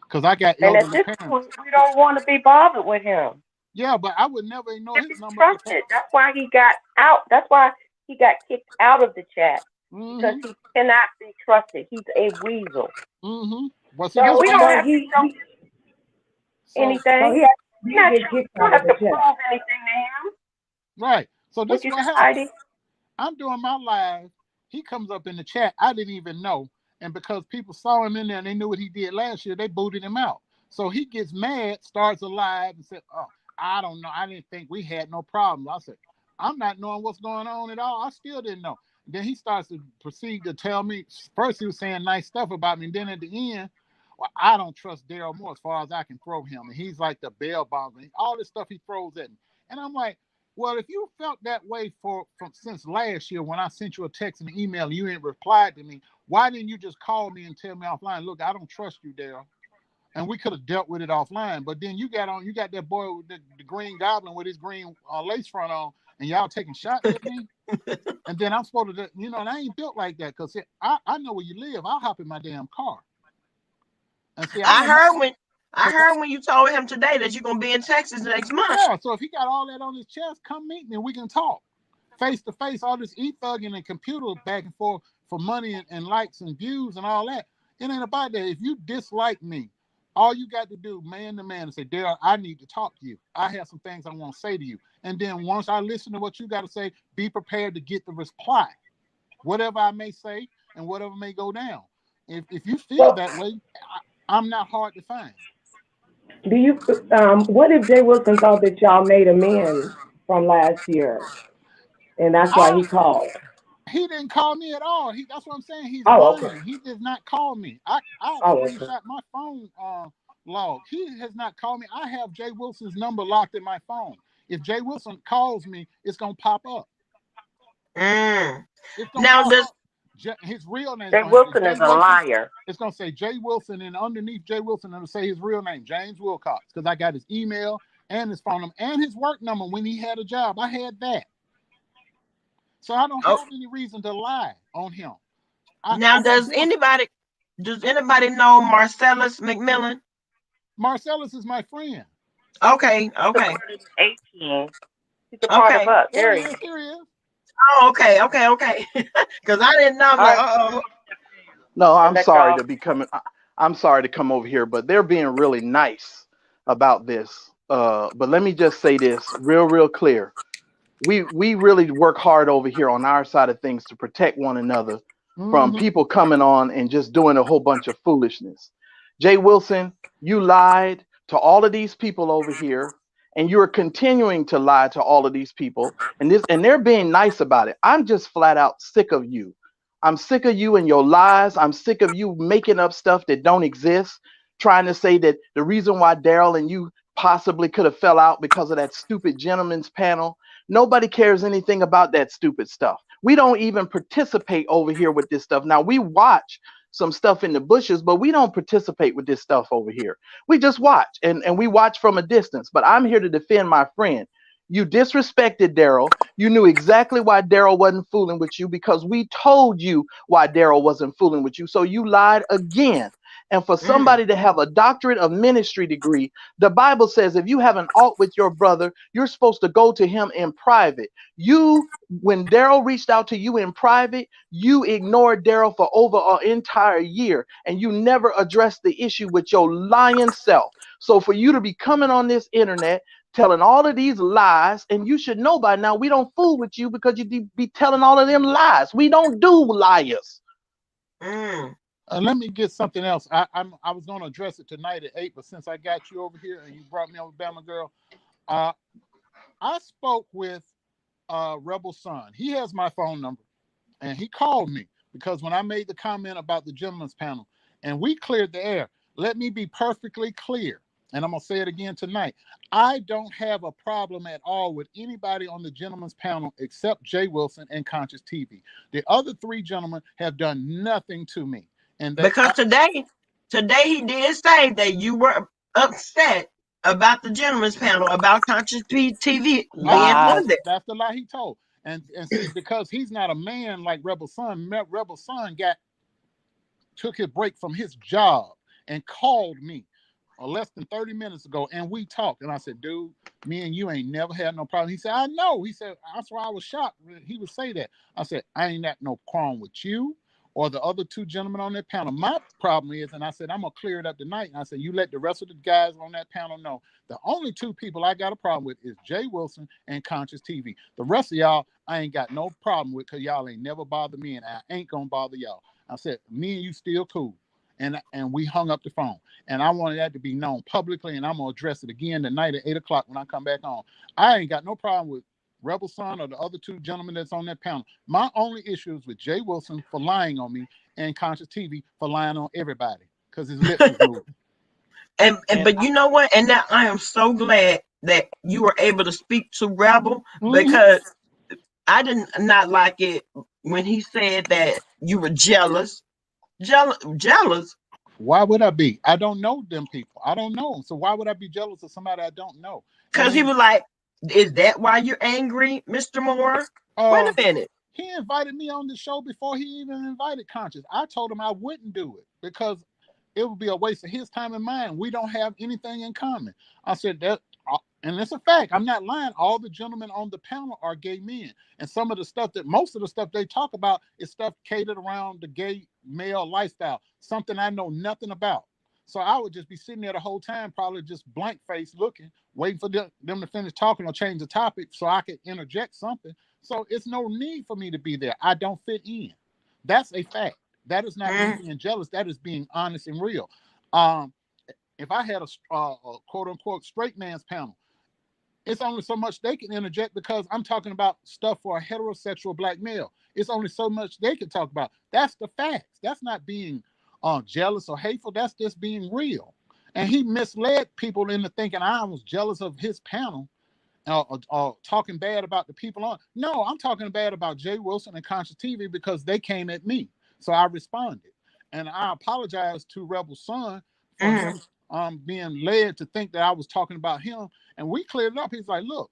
Because I got And at elderly this parents. point, we don't want to be bothered with him. Yeah, but I would never ignore To his be number because trusted. That's why he got out. That's why he got kicked out of the chat, because mm-hmm, he cannot be trusted. He's a weasel. mm-hmm. Well, see, So this we don't phone. have to show So anything. he We did not get we kicked don't out of have the to chat. prove anything to him. right. So this What is you what said, happened. Heidi? I'm doing my live. He comes up in the chat. I didn't even know. And because people saw him in there and they knew what he did last year, they booted him out. So he gets mad, starts a live, and said, "Oh, I don't know. I didn't think we had no problem." I said, "I'm not knowing what's going on at all. I still didn't know." Then he starts to proceed to tell me. First, he was saying nice stuff about me. And then at the end, well, I don't trust Daryl Moore as far as I can throw him. And he's like the bail bondsman. All this stuff he throws at me. And I'm like, well, if you felt that way from since last year when I sent you a text and an email and you ain't replied to me, why didn't you just call me and tell me offline, "Look, I don't trust you, Daryl"? And we could have dealt with it offline. But then you got that boy with the green goblin with his green lace front on, and y'all taking shots at me. And then I'm supposed to, and I ain't built like that, because I know where you live. I'll hop in my damn car. And see, I I want my, heard when I cause heard when you told him today that you're gonna be in Texas next month. yeah. So if he got all that on his chest, come meet me and we can talk face to face. All this e-thugging and computer back and forth for money and likes and views and all that, it ain't about that. If you dislike me, all you got to do, man to man, and say, "Daryl, I need to talk to you. I have some things I want to say to you." And then once I listen to what you got to say, be prepared to get the reply, whatever I may say and whatever may go down. If you feel that way, I'm not hard to find. Do you? What if Jay Wilson thought that y'all made amends from last year, and that's why I he called? He didn't call me at all. That's what I'm saying. He's Oh, okay. lying. He did not call me. I Oh, okay. screenshot my phone log. He has not called me. I have Jay Wilson's number locked in my phone. If Jay Wilson calls me, it's gonna pop up. Mm. It's gonna Now pop does up. His real name is Jay gonna Wilson is Jay a Wilson. liar. It's gonna say Jay Wilson, and underneath Jay Wilson, it'll say his real name, James Wilcox, because I got his email and his phone number and his work number when he had a job. I had that. So I don't have any reason to lie on him. now does anybody know Marcellus McMillan? Marcellus is my friend. Okay, He's a okay, part of the 18. He's a part of okay. us. There There he he is. is. Here he is. Oh, okay, okay. Because I didn't know. I'm All like, right. uh-oh. No, I'll I'm let sorry y'all. to be coming. I'm sorry to come over here, but they're being really nice about this. But let me just say this real clear. We really work hard over here on our side of things to protect one another from Mm-hmm. people coming on and just doing a whole bunch of foolishness. Jay Wilson, you lied to all of these people over here, and you're continuing to lie to all of these people, and they're being nice about it. I'm just flat out sick of you. I'm sick of you and your lies. I'm sick of you making up stuff that don't exist, trying to say that the reason why Daryl and you possibly could have fell out because of that stupid gentleman's panel. Nobody cares anything about that stupid stuff. We don't even participate over here with this stuff. Now, we watch some stuff in the bushes, but we don't participate with this stuff over here. We just watch and we watch from a distance. But I'm here to defend my friend. You disrespected Daryl. You knew exactly why Daryl wasn't fooling with you because we told you why Daryl wasn't fooling with you. So you lied again. And for Mm. somebody to have a doctorate of ministry degree, the Bible says if you have an ought with your brother, you're supposed to go to him in private. When Daryl reached out to you in private, you ignored Daryl for over an entire year and you never addressed the issue with your lying self. So for you to be coming on this internet telling all of these lies, and you should know by now we don't fool with you because you be telling all of them lies. We don't do liars. Mm. Let me get something else. I was going to address it tonight at 8, but since I got you over here and you brought me over, Bama Girl, uh, I spoke with Rebel Son. He has my phone number, and he called me because when I made the comment about the gentleman's panel, and we cleared the air. Let me be perfectly clear, and I'm going to say it again tonight. I don't have a problem at all with anybody on the gentleman's panel except Jay Wilson and Conscious TV. The other 3 gentlemen have done nothing to me. And Because today he did say that you were upset about the gentleman's panel about Conscious TV being on there. that's the lie he told. And see, because he's not a man like Rebel Son, Rebel Son took his break from his job and called me less than 30 minutes ago, and we talked. And I said, dude, me and you ain't never had no problem. He said, I know. He said, that's why I was shocked. He would say that. I said, I ain't got no problem with you or the other 2 gentlemen on that panel. My problem is, and I said, I'm going to clear it up tonight. And I said, you let the rest of the guys on that panel know. The only 2 people I got a problem with is Jay Wilson and Conscious TV. The rest of y'all, I ain't got no problem with because y'all ain't never bothered me, and I ain't going to bother y'all. I said, me and you still cool. And we hung up the phone. And I wanted that to be known publicly, and I'm going to address it again tonight at 8 o'clock when I come back on. I ain't got no problem with Rebel Son or the other 2 gentlemen that's on that panel. My only issue is with Jay Wilson for lying on me and Conscious TV for lying on everybody because his lips was moving. But you know what? And now I am so glad that you were able to speak to Rebel Mm-hmm. because I did not like it when he said that you were jealous. Jealous. Why would I be? I don't know them people. I don't know them. So why would I be jealous of somebody I don't know? And Because he then was like, is that why you're angry, Mr. Moore? Wait a minute. he invited me on the show before he even invited Conscious. I told him I wouldn't do it because it would be a waste of his time and mine. We don't have anything in common. I said that, and it's a fact. I'm not lying. All the gentlemen on the panel are gay men, and most of the stuff they talk about is stuff catered around the gay male lifestyle, something I know nothing about. So I would just be sitting there the whole time, probably just blank face looking, waiting for them to finish talking or change the topic so I could interject something. So it's no need for me to be there. I don't fit in. That's a fact. That is not me being jealous. That is being honest and real. Um, if I had a quote unquote straight man's panel, it's only so much they can interject because I'm talking about stuff for a heterosexual black male. It's only so much they can talk about. That's the facts. That's not being jealous or hateful. That's just being real. And he misled people into thinking I was jealous of his panel or talking bad about the people on. No, I'm talking bad about Jay Wilson and Conscious TV because they came at me. So I responded. And I apologize to Rebel Son for him being led to think that I was talking about him. And we cleared it up. He's like, look,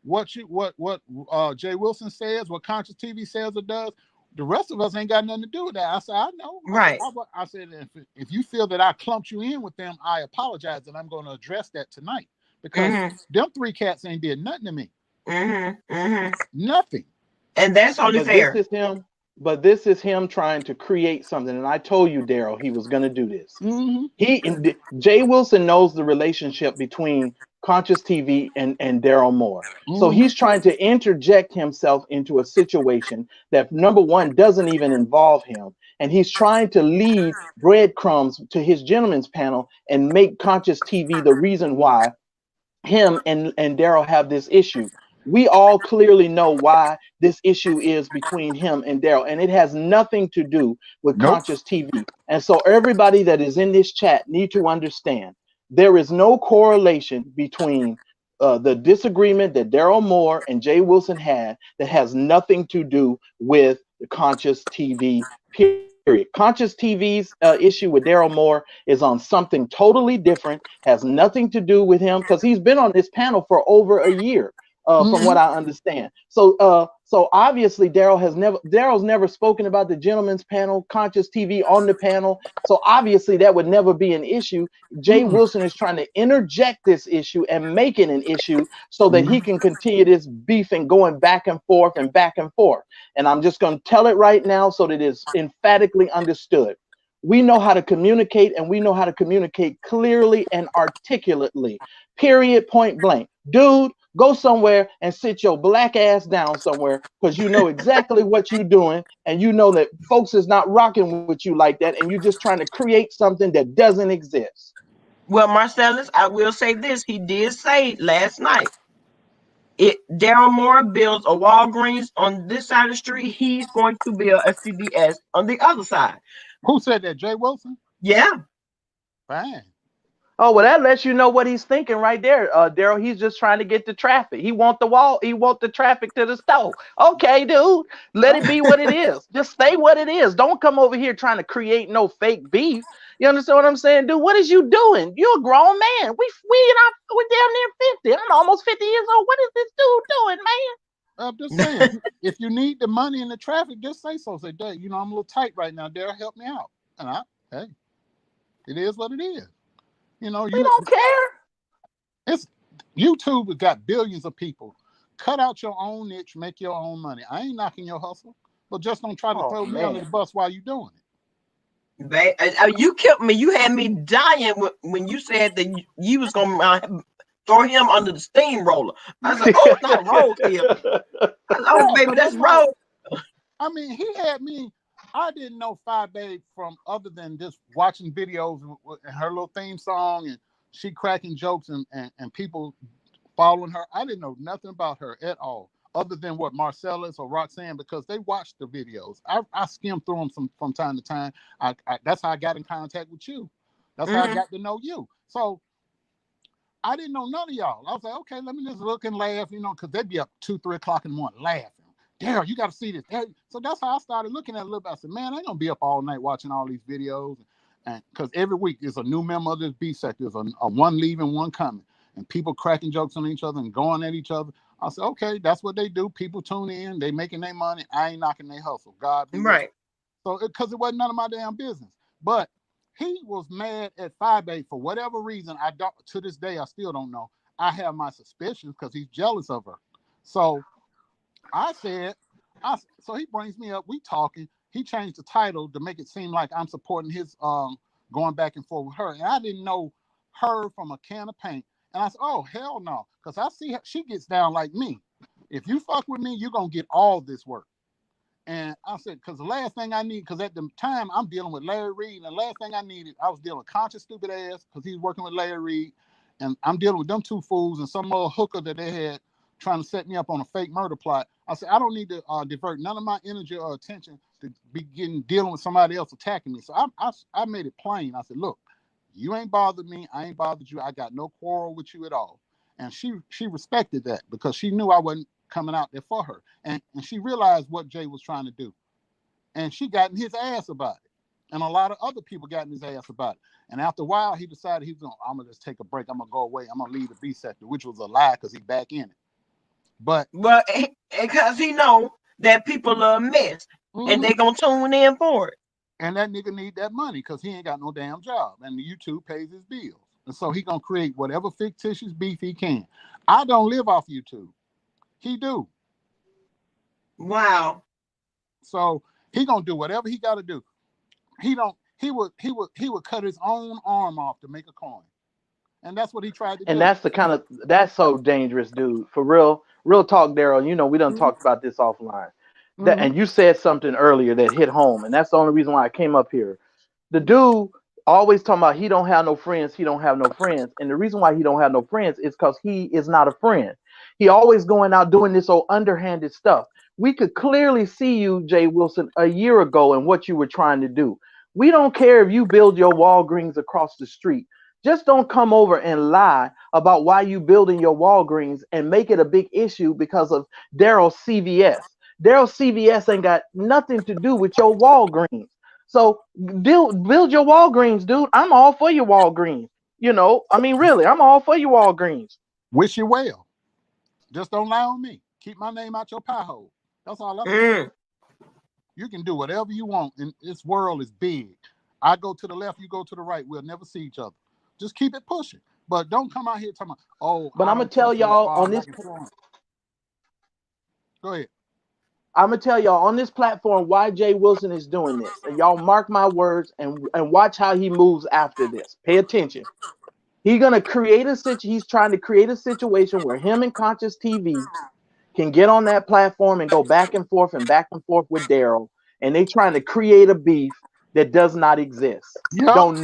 what Jay Wilson says, what Conscious TV says or does, the rest of us ain't got nothing to do with that. I said, I know. Right. I said, if you feel that I clumped you in with them, I apologize, and I'm going to address that tonight because them three cats ain't did nothing to me. Nothing. And that's only fair. This is him trying to create something. And I told you, Daryl, he was going to do this. Jay Wilson knows the relationship between Conscious TV and Daryl Moore. So he's trying to interject himself into a situation that, number one, doesn't even involve him. And he's trying to lead breadcrumbs to his gentleman's panel and make Conscious TV the reason why him and Daryl have this issue. We all clearly know why this issue is between him and Daryl, and it has nothing to do with Conscious TV. And so everybody that is in this chat need to understand there is no correlation between the disagreement that Daryl Moore and Jay Wilson had that has nothing to do with the Conscious TV period. Conscious TV's issue with Daryl Moore is on something totally different, has nothing to do with him because he's been on this panel for over a year. From what I understand. So obviously Daryl's never spoken about the gentleman's panel, Conscious TV on the panel. So obviously that would never be an issue. Jay Wilson is trying to interject this issue and make it an issue so that he can continue this beefing going back and forth and back and forth. And I'm just going to tell it right now so that it's emphatically understood. We know how to communicate, and we know how to communicate clearly and articulately. Period, point blank. Dude, go somewhere and sit your black ass down somewhere because you know exactly what you're doing, and you know that folks is not rocking with you like that, and you're just trying to create something that doesn't exist. Well, Marcellus, I will say this. He did say last night, Daryl Moore builds a Walgreens on this side of the street, he's going to build a CVS on the other side. Who said that? Jay Wilson? Yeah. Fine. Oh, well, that lets you know what he's thinking right there, Daryl. He's just trying to get the traffic. He want the traffic to the store. Okay, dude, let it be what it is. Just stay what it is. Don't come over here trying to create no fake beef. You understand what I'm saying, dude? What is you doing? You're a grown man. We're damn near 50. I'm almost 50 years old. What is this dude doing, man? I'm just saying, if you need the money and the traffic, just say so. Say, Dad, I'm a little tight right now. Daryl, help me out. And hey, it is what it is. We don't care. It's YouTube has got billions of people. Cut out your own niche, make your own money. I ain't knocking your hustle, but just don't try to throw me under the bus while you're doing it. You killed me. You had me dying when you said that you was gonna throw him under the steamroller. I was like, oh, it's not roadkill. Oh, baby, that's road. I mean, he had me. I didn't know Phi Babe from other than just watching videos and her little theme song and she cracking jokes and people following her. I didn't know nothing about her at all, other than what Marcellus or Roxanne, because they watched the videos. I skimmed through them from time to time. That's how I got in contact with you. That's how I got to know you. So I didn't know none of y'all. I was like, okay, let me just look and laugh, because they'd be up 2, 3 o'clock in the morning laughing. Daryl, you got to see this. So that's how I started looking at it a little bit. I said, man, I ain't going to be up all night watching all these videos. And because every week there's a new member of this B sect. There's a one leaving, one coming. And people cracking jokes on each other and going at each other. I said, okay, that's what they do. People tune in. They making their money. I ain't knocking their hustle. God be right. So because it wasn't none of my damn business. But he was mad at Phi Babe for whatever reason. To this day, I still don't know. I have my suspicions because he's jealous of her. So I said, so he brings me up, we talking, he changed the title to make it seem like I'm supporting his going back and forth with her. And I didn't know her from a can of paint. And I said, oh, hell no. Because I see her, she gets down like me. If you fuck with me, you're going to get all this work. And I said, because the last thing I need, because at the time I'm dealing with Larry Reed, and the last thing I needed, I was dealing with Conscious stupid ass because he's working with Larry Reed, and I'm dealing with them two fools and some other hooker that they had trying to set me up on a fake murder plot. I said, I don't need to divert none of my energy or attention to begin dealing with somebody else attacking me. So I made it plain. I said, look, you ain't bothered me. I ain't bothered you. I got no quarrel with you at all. And she respected that because she knew I wasn't coming out there for her. And she realized what Jay was trying to do. And she got in his ass about it. And a lot of other people got in his ass about it. And after a while, he decided I'm going to just take a break. I'm going to go away. I'm going to leave the B sector, which was a lie because he's back in it. But because he know that people are a mess and they going to tune in for it. And that nigga need that money because he ain't got no damn job. And YouTube pays his bills. And so he going to create whatever fictitious beef he can. I don't live off YouTube. He do. Wow. So he gonna do whatever he got to do. He would cut his own arm off to make a coin, and that's what he tried to do. And that's so dangerous, dude. For real talk, Daryl. You know we done talked about this offline. And you said something earlier that hit home, and that's the only reason why I came up here. The dude always talking about he don't have no friends. He don't have no friends, and the reason why he don't have no friends is because he is not a friend. He always going out doing this old underhanded stuff. We could clearly see you, Jay Wilson, a year ago and what you were trying to do. We don't care if you build your Walgreens across the street. Just don't come over and lie about why you building your Walgreens and make it a big issue because of Daryl CVS. Daryl CVS ain't got nothing to do with your Walgreens. So build your Walgreens, dude. I'm all for your Walgreens. You know, I mean, really, I'm all for your Walgreens. Wish you well. Just don't lie on me. Keep my name out your pie hole. That's all I'm saying. You can do whatever you want, and this world is big. I go to the left, you go to the right. We'll never see each other. Just keep it pushing. But don't come out here talking about, oh, but I'm going to tell y'all on this. Go ahead. I'm going to tell y'all on this platform why Jay Wilson is doing this. And y'all mark my words and watch how he moves after this. Pay attention. He's going to create he's trying to create a situation where him and Conscious TV can get on that platform and go back and forth with Daryl. And they trying to create a beef that does not exist. Yep.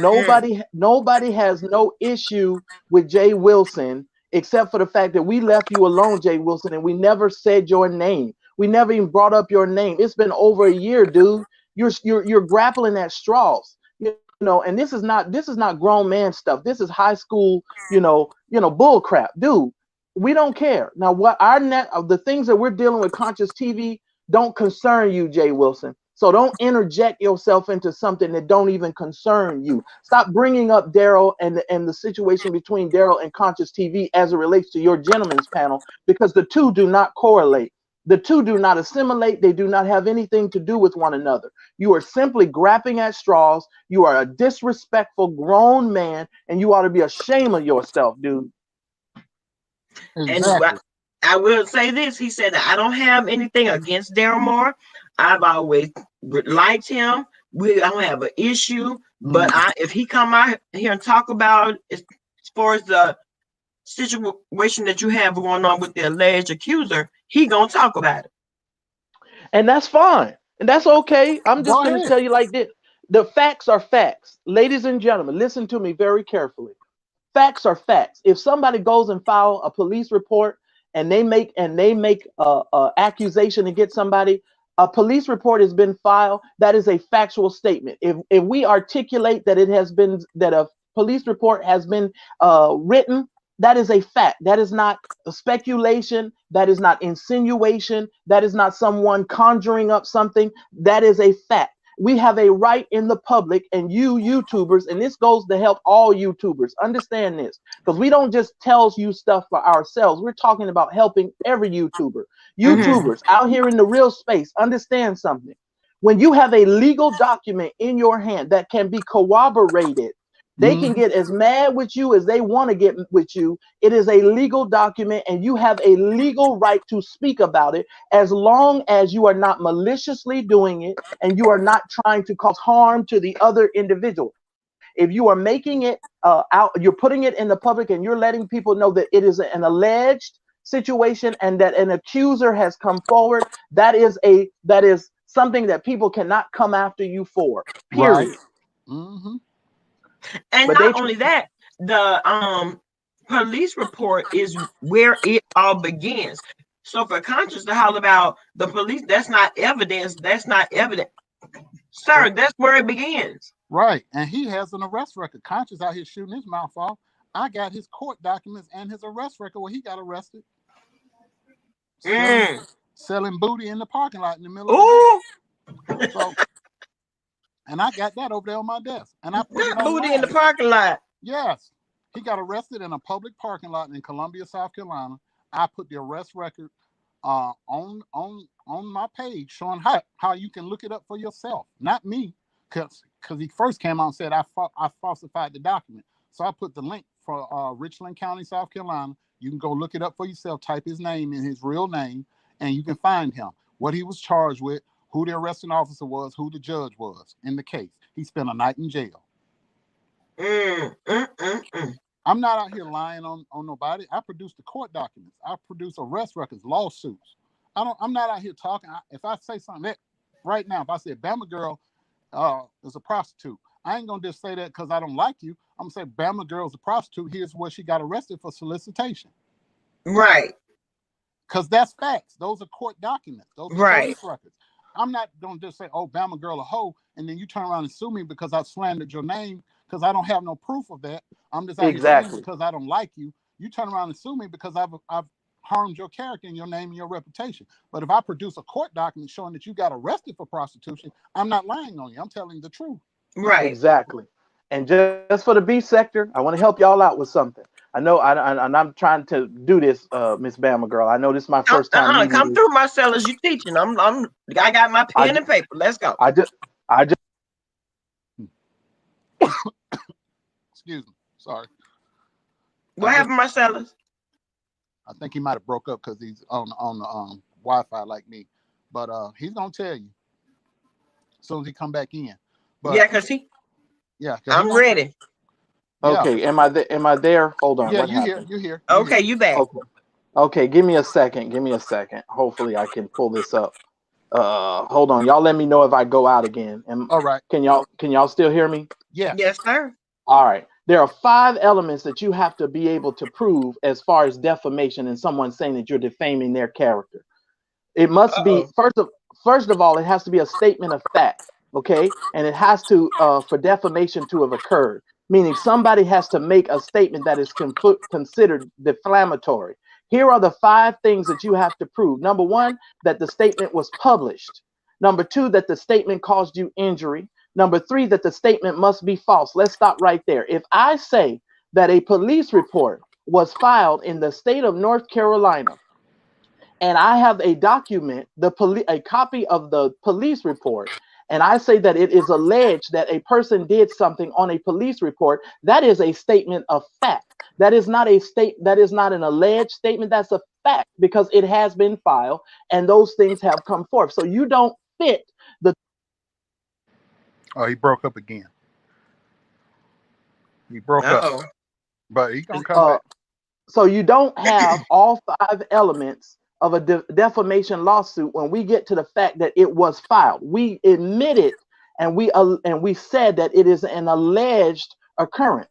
Nobody has no issue with Jay Wilson except for the fact that we left you alone, Jay Wilson, and we never said your name. We never even brought up your name. It's been over a year, dude. You're grappling at straws. You know, and this is not grown man stuff. This is high school, bull crap, dude. We don't care. Now, what the things that we're dealing with Conscious TV don't concern you, Jay Wilson. So don't interject yourself into something that don't even concern you. Stop bringing up Daryl and the situation between Daryl and Conscious TV as it relates to your gentleman's panel, because the two do not correlate. The two do not assimilate. They do not have anything to do with one another. You are simply grasping at straws. You are a disrespectful grown man, and you ought to be ashamed of yourself, dude. Exactly. And I will say this. He said that I don't have anything against Daryl Moore. I've always liked him. I don't have an issue. But if he come out here and talk about as far as the situation that you have going on with the alleged accuser, he gonna talk about it. And that's fine. And that's okay. I'm just going to tell you like this. The facts are facts. Ladies and gentlemen, listen to me very carefully. Facts are facts. If somebody goes and file a police report and they make a accusation against somebody, a police report has been filed. That is a factual statement. If we articulate that that a police report has been written, that is a fact. That is not a speculation. That is not insinuation. That is not someone conjuring up something. That is a fact. We have a right in the public, and you YouTubers, and this goes to help all YouTubers understand this, because we don't just tell you stuff for ourselves. We're talking about helping every YouTuber. YouTubers out here in the real space, understand something. When you have a legal document in your hand that can be corroborated, they can get as mad with you as they want to get with you. It is a legal document, and you have a legal right to speak about it as long as you are not maliciously doing it and you are not trying to cause harm to the other individual. If you are making it out, you're putting it in the public and you're letting people know that it is an alleged situation and that an accuser has come forward, that is something that people cannot come after you for. Right. Period. Mm-hmm. And But they not only that, the police report is where it all begins. So for Conscious to holler about the police, that's not evidence. That's not evidence, sir. That's where it begins. Right. And he has an arrest record. Conscious out here shooting his mouth off. I got his court documents and his arrest record where he got arrested. Selling booty in the parking lot in the middle of the day. So, and I got that over there on my desk. And I put it on booty in the parking lot. Yes. He got arrested in a public parking lot in Columbia, South Carolina. I put the arrest record on my page showing how you can look it up for yourself. Not me, because he first came out and said I falsified the document. So I put the link for Richland County, South Carolina. You can go look it up for yourself, type his name in, his real name, and you can find him, what he was charged with, who the arresting officer was, who the judge was in the case. He spent a night in jail. I'm not out here lying on nobody. I produce the court documents. I produce arrest records, lawsuits. I'm not out here talking. If I say something that right now, if I say Bama girl is a prostitute, I ain't gonna just say that because I don't like you. I'm gonna say Bama girl is a prostitute. Here's where she got arrested for solicitation. Right. Because that's facts. Those are court documents. Those are police records. I'm not gonna just say, oh, Bama girl a hoe, and then you turn around and sue me because I slandered your name because I don't have no proof of that. I'm just out here saying because I don't like you. You turn around and sue me because I've harmed your character and your name and your reputation. But if I produce a court document showing that you got arrested for prostitution, I'm not lying on you. I'm telling the truth. Right. Exactly. And just for the B sector, I want to help y'all out with something. I know, and I'm trying to do this, Miss Bama girl. I know this is my first time. Come through, Marcel, as you teaching. I got my pen and paper. Let's go. I just. Excuse me. Sorry. What happened, Marcellus? I think he might have broke up because he's on the Wi-Fi like me. But he's gonna tell you as soon as he come back in. But yeah, because I'm ready. Okay, yeah. Am I there? Hold on. Yeah, what happened? You here. Okay, you back. Okay, give me a second. Hopefully I can pull this up. Hold on. Y'all let me know if I go out again. All right. Can y'all still hear me? Yeah. Yes, sir. All right. There are 5 elements that you have to be able to prove as far as defamation and someone saying that you're defaming their character. It must be first of all, it has to be a statement of fact, okay? And it has to for defamation to have occurred, meaning somebody has to make a statement that is considered defamatory. Here are the 5 things that you have to prove. Number 1, that the statement was published. Number 2, that the statement caused you injury. Number 3, that the statement must be false. Let's stop right there. If I say that a police report was filed in the state of North Carolina, and I have a document, a copy of the police report, and I say that it is alleged that a person did something on a police report, that is a statement of fact. That is not an alleged statement. That's a fact because it has been filed and those things have come forth. So you don't fit the. Oh, he broke up again. He broke up, but he's gonna come back. So you don't have all 5 elements of a defamation lawsuit when we get to the fact that it was filed. We admitted and we said that it is an alleged occurrence.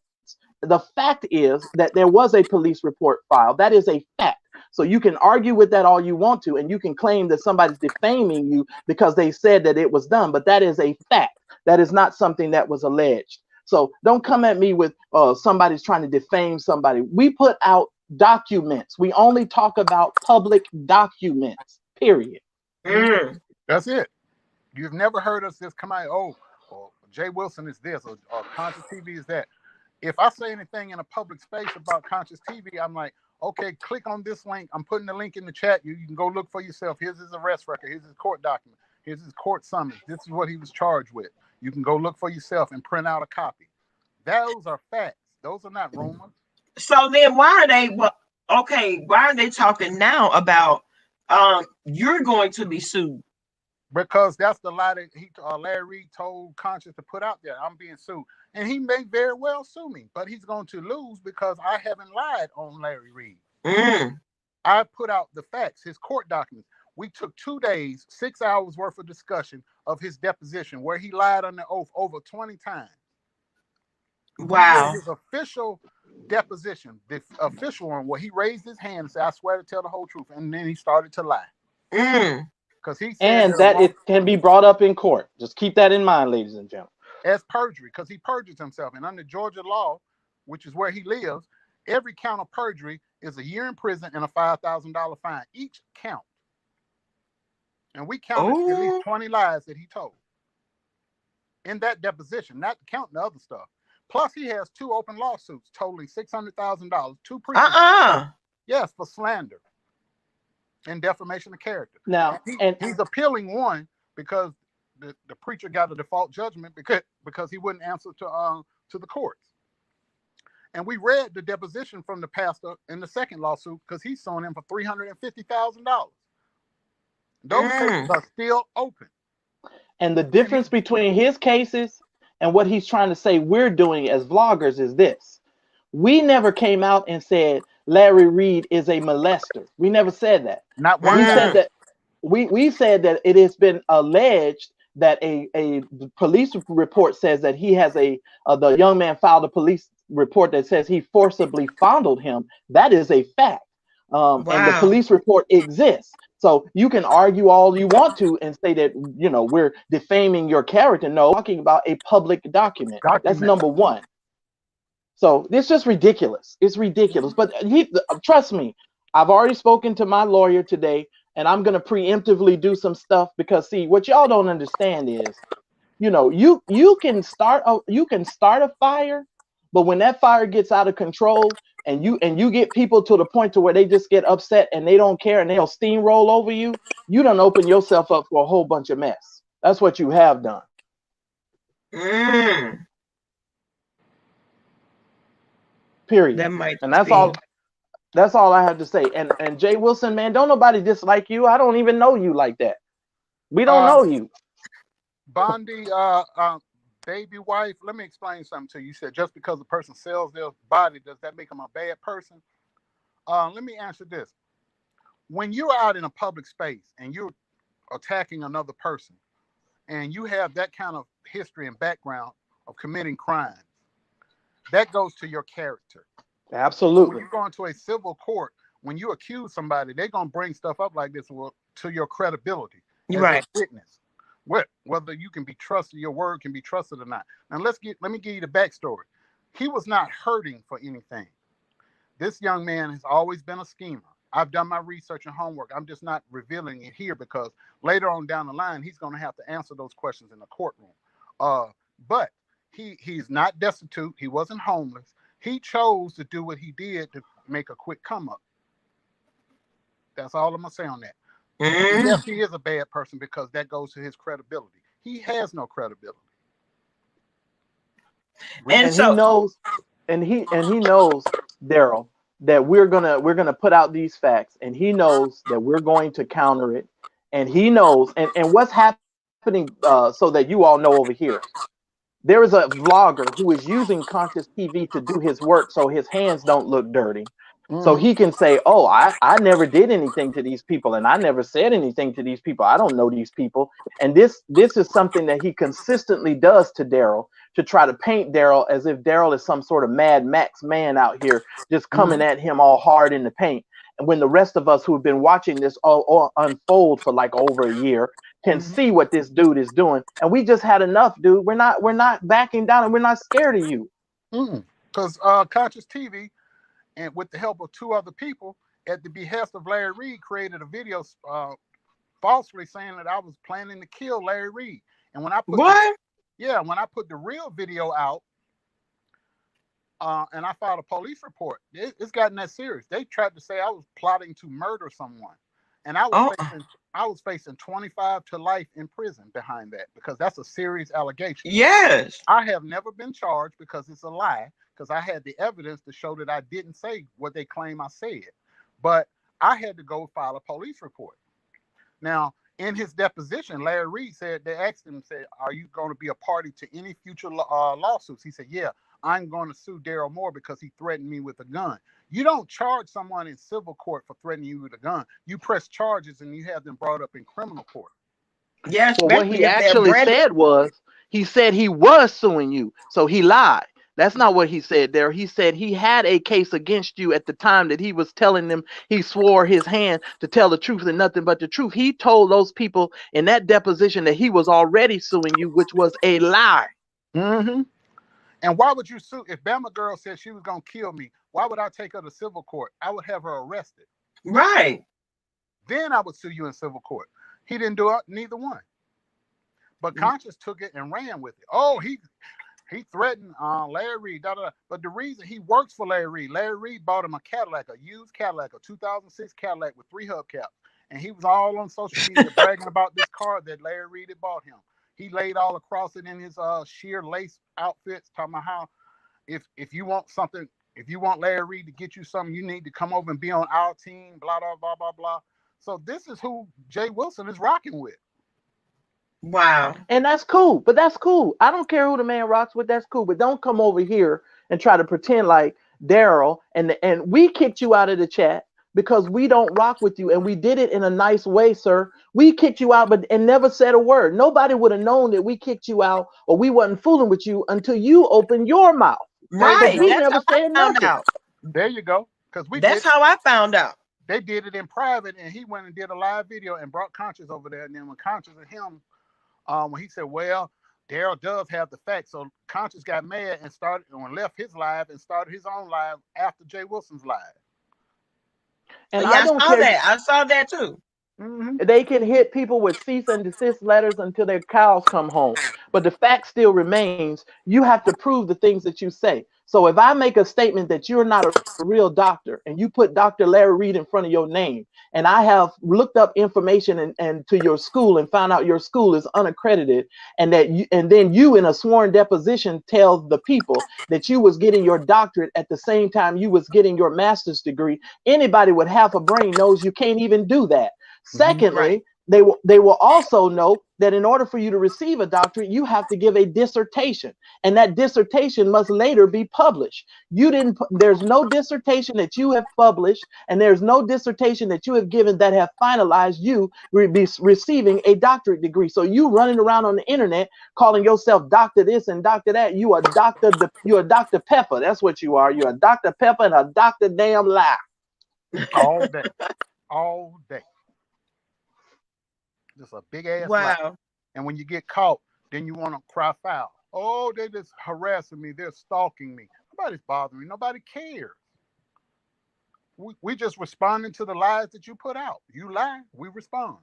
The fact is that there was a police report filed. That is a fact. So you can argue with that all you want to, and you can claim that somebody's defaming you because they said that it was done, but that is a fact. That is not something that was alleged. So don't come at me with somebody's trying to defame somebody. We put out documents. We only talk about public documents, period. That's it. You've never heard us just come out, oh, Jay Wilson is this, or Conscious TV is that. If I say anything in a public space about Conscious TV, I'm like, okay, click on this link. I'm putting the link in the chat. You can go look for yourself. Here's his arrest record. Here's his court document. Here's his court summons. This is what he was charged with. You can go look for yourself and print out a copy. Those are facts. Those are not rumors. So then why are they talking now about you're going to be sued? Because that's the lie that Larry Reed told Conscious to put out there. I'm being sued. And he may very well sue me, but he's going to lose because I haven't lied on Larry Reed. I put out the facts, his court documents. We took 2 days, 6 hours worth of discussion of his deposition where he lied under oath over 20 times. We read Wow. his official deposition, the official one, where he raised his hand and said, "I swear to tell the whole truth," and then he started to lie because he said And that it can be brought up in court. Just keep that in mind, ladies and gentlemen. as perjury because he perjures himself, and under Georgia law, which is where he lives, every count of perjury is a year in prison and a $5,000 fine each count. And we counted at least 20 lies that he told in that deposition, not counting the other stuff. Plus, he has 2 open lawsuits totaling $600,000. 2 preachers. Yes, for slander and defamation of character. Now, and he's appealing one because the preacher got a default judgment because he wouldn't answer to the courts. And we read the deposition from the pastor in the second lawsuit because he's suing him for $350,000. Those cases are still open. And the difference between his cases and what he's trying to say we're doing as vloggers is this. We never came out and said Larry Reed is a molester. We never said that. Not one We time. said that we said that it has been alleged that a police report says that he has the young man filed a police report that says he forcibly fondled him. That is a fact. And the police report exists. So you can argue all you want to and say that, we're defaming your character. No, we're talking about a public document. That's number one. So it's just ridiculous. It's ridiculous. But trust me, I've already spoken to my lawyer today, and I'm going to preemptively do some stuff because, see, what y'all don't understand is, you can start a fire, but when that fire gets out of control and you get people to the point to where they just get upset and they don't care and they'll steamroll over you, you done open yourself up for a whole bunch of mess. That's what you have done. Period. And that's all. That's all I have to say. And Jay Wilson, man, don't nobody dislike you. I don't even know you like that. We don't know you. Bondi, baby wife, let me explain something to you. You said just because a person sells their body, does that make them a bad person? Let me answer this. When you're out in a public space and you're attacking another person and you have that kind of history and background of committing crimes, that goes to your character. Absolutely. When you go into a civil court, when you accuse somebody, they're going to bring stuff up like this to your credibility as a witness. Whether you can be trusted, your word can be trusted or not. Now let me give you the backstory. He was not hurting for anything. This young man has always been a schemer. I've done my research and homework. I'm just not revealing it here because later on down the line, he's going to have to answer those questions in the courtroom. But he's not destitute. He wasn't homeless. He chose to do what he did to make a quick come up. That's all I'm going to say on that. Yes, he is a bad person because that goes to his credibility. He has no credibility. And he knows, Daryl, that we're gonna put out these facts, and he knows that we're going to counter it, and he knows, and what's happening, so that you all know over here. There is a vlogger who is using Conscious TV to do his work so his hands don't look dirty. So he can say, oh, I never did anything to these people, and I never said anything to these people. I don't know these people. And this is something that he consistently does to Daryl to try to paint Daryl as if Daryl is some sort of Mad Max man out here just coming at him all hard in the paint. And when the rest of us who have been watching this all unfold for like over a year can see what this dude is doing, and we just had enough, dude. We're not backing down, and we're not scared of you. Because Conscious TV, and with the help of 2 other people, at the behest of Larry Reed, created a video falsely saying that I was planning to kill Larry Reed. And when I put when I put the real video out, and I filed a police report, it's gotten that serious. They tried to say I was plotting to murder someone, and I was facing 25 to life in prison behind that because that's a serious allegation. Yes, I have never been charged because it's a lie. Because I had the evidence to show that I didn't say what they claim I said. But I had to go file a police report. Now, In his deposition, Larry Reed said, they asked him, said, are you going to be a party to any future lawsuits? He said, yeah, I'm going to sue Daryl Moore because he threatened me with a gun. You don't charge someone in civil court for threatening you with a gun. You press charges and you have them brought up in criminal court. Yeah, Well, what especially he if they're actually branded. said was, he said he was suing you, so he lied. That's not what he said there. He said he had a case against you at the time that he was telling them he swore his hand to tell the truth and nothing but the truth. He told those people in that deposition that he was already suing you, which was a lie. Mm-hmm. And why would you sue? If Bama Girl said she was going to kill me, why would I take her to civil court? I would have her arrested. Right. Then I would sue you in civil court. He didn't do it, neither one. But Conscious took it and ran with it. Oh, he threatened Larry Reed. But the reason he works for Larry Reed bought him a Cadillac, a used Cadillac, a 2006 Cadillac with 3 hubcaps. And he was all on social media bragging about this car that Larry Reed had bought him. He laid all across it in his sheer lace outfits, talking about how if you want something, if you want Larry Reed to get you something, you need to come over and be on our team, blah, blah, blah, blah, blah. So this is who Jay Wilson is rocking with. Wow. And that's cool, but that's cool. I don't care who the man rocks with, that's cool. But don't come over here and try to pretend like Daryl and we kicked you out of the chat because we don't rock with you, and we did it in a nice way, sir. We kicked you out, and never said a word. Nobody would have known that we kicked you out or we wasn't fooling with you until you opened your mouth. Right. We That's never how I said found nothing. out. There you go. Because That's how I found out. They did it in private, and he went and did a live video and brought Conscious over there. And then when Conscious and him, when he said, well, Daryl does have the facts. So Conscious got mad and left his live and started his own live after Jay Wilson's live. And Yeah, I don't care. that. I saw that too. Mm-hmm. They can hit people with cease and desist letters until their cows come home. But the fact still remains, you have to prove the things that you say. So if I make a statement that you're not a real doctor and you put Dr. Larry Reed in front of your name, and I have looked up information and to your school and found out your school is unaccredited, and then you in a sworn deposition tell the people that you was getting your doctorate at the same time you was getting your master's degree, anybody with half a brain knows you can't even do that. Secondly, they will also know that in order for you to receive a doctorate, you have to give a dissertation, and that dissertation must later be published. There's no dissertation that you have published, and there's no dissertation that you have given that have finalized you receiving a doctorate degree. So you running around on the internet calling yourself Dr. this and Dr. that, you're a Dr. Pepper. That's what you are. You're a Dr. Pepper and a Dr. Damn lie. All day. All day. Just a big ass lie. And when you get caught, then you want to cry foul. Oh, they just harassing me. They're stalking me. Nobody's bothering me. Nobody cares. We just responding to the lies that you put out. You lie, we respond.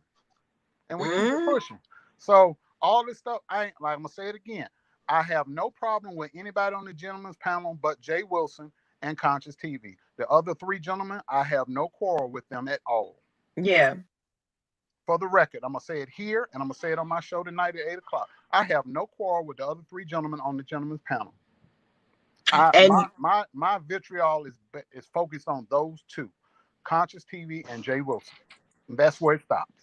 And we keep it pushing. So all this stuff, I'm going to say it again. I have no problem with anybody on the gentleman's panel but Jay Wilson and Conscious TV. The other 3 gentlemen, I have no quarrel with them at all. Yeah. For the record, I'm going to say it here, and I'm going to say it on my show tonight at 8 o'clock. I have no quarrel with the other 3 gentlemen on the gentleman's panel. My vitriol is focused on those 2, Conscious TV and Jay Wilson. And that's where it stops.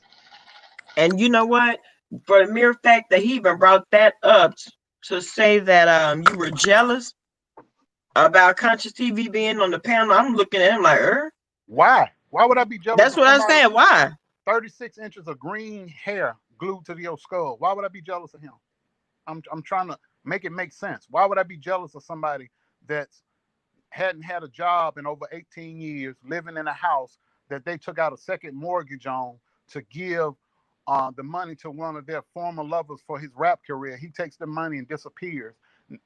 And you know what? For the mere fact that he even brought that up to say that you were jealous about Conscious TV being on the panel, I'm looking at him like, Why? Why would I be jealous? That's what I'm saying. Why? 36 inches of green hair glued to your skull. Why would I be jealous of him? I'm trying to make it make sense. Why would I be jealous of somebody that hadn't had a job in over 18 years, living in a house that they took out a second mortgage on to give the money to one of their former lovers for his rap career? He takes the money and disappears,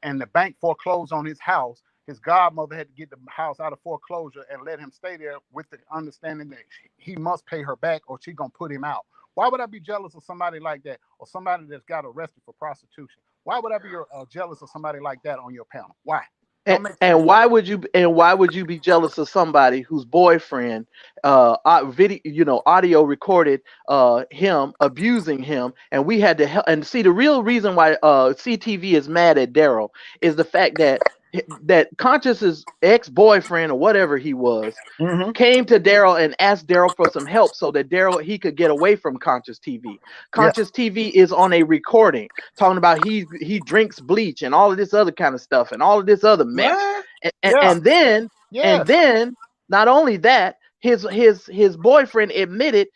and the bank foreclosed on his house. His godmother had to get the house out of foreclosure and let him stay there with the understanding that he must pay her back or she's going to put him out. Why would I be jealous of somebody like that, or somebody that's got arrested for prostitution? Why would I be jealous of somebody like that on your panel? Why? And why would you be jealous of somebody whose boyfriend audio recorded him abusing him, and we had to help? And see, the real reason why CTV is mad at Daryl is the fact that that Conscious's ex-boyfriend or whatever he was Mm-hmm. came to Daryl and asked Daryl for some help so that Daryl he could get away from Conscious TV. Yeah. Conscious TV is on a recording talking about he drinks bleach and all of this other kind of stuff and all of this other mess. What? And, and, Yeah. and then and Yes. then not only that, his boyfriend admitted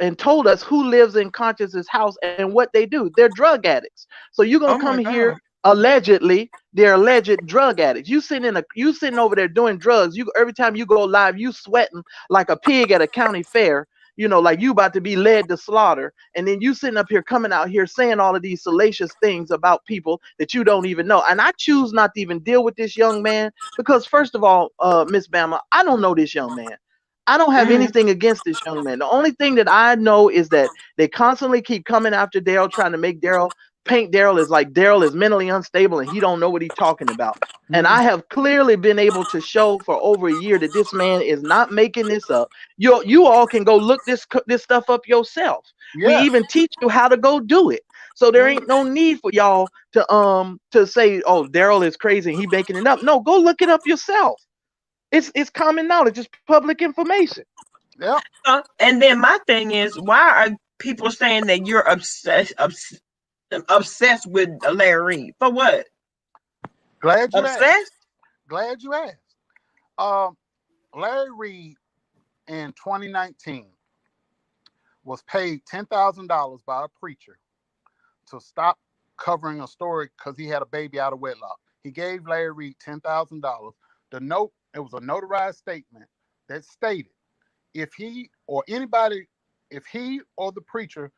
and told us who lives in Conscious's house and what they do. They're drug addicts. So you're gonna Oh come my here God. allegedly they're alleged drug addicts. You sitting over there doing drugs. You every time you go live, you sweating like a pig at a county fair. You know, like you about to be led to slaughter, and then you sitting up here coming out here saying all of these salacious things about people that you don't even know. And I choose not to even deal with this young man because, first of all, Miss Bama, I don't know this young man. I don't have Mhm. anything against this young man. The only thing that I know is that they constantly keep coming after Daryl, trying to make Daryl paint Daryl as like Daryl is mentally unstable and he don't know what he's talking about. And Mm-hmm. I have clearly been able to show for over a year that this man is not making this up. You all can go look this stuff up yourself. We Yes. even teach you how to go do it. So there Mhm. ain't no need for y'all to say, oh, Daryl is crazy and he making it up. No, go look it up yourself. It's common knowledge. It's public information. Yep. And then my thing is, why are people saying that you're obsessed with Larry Reed? For what? Glad you asked. Obsessed? Glad you asked. Um, Larry Reed in 2019 was paid $10,000 by a preacher to stop covering a story because he had a baby out of wedlock. He gave Larry Reed $10,000. The note, it was a notarized statement that stated if he or the preacher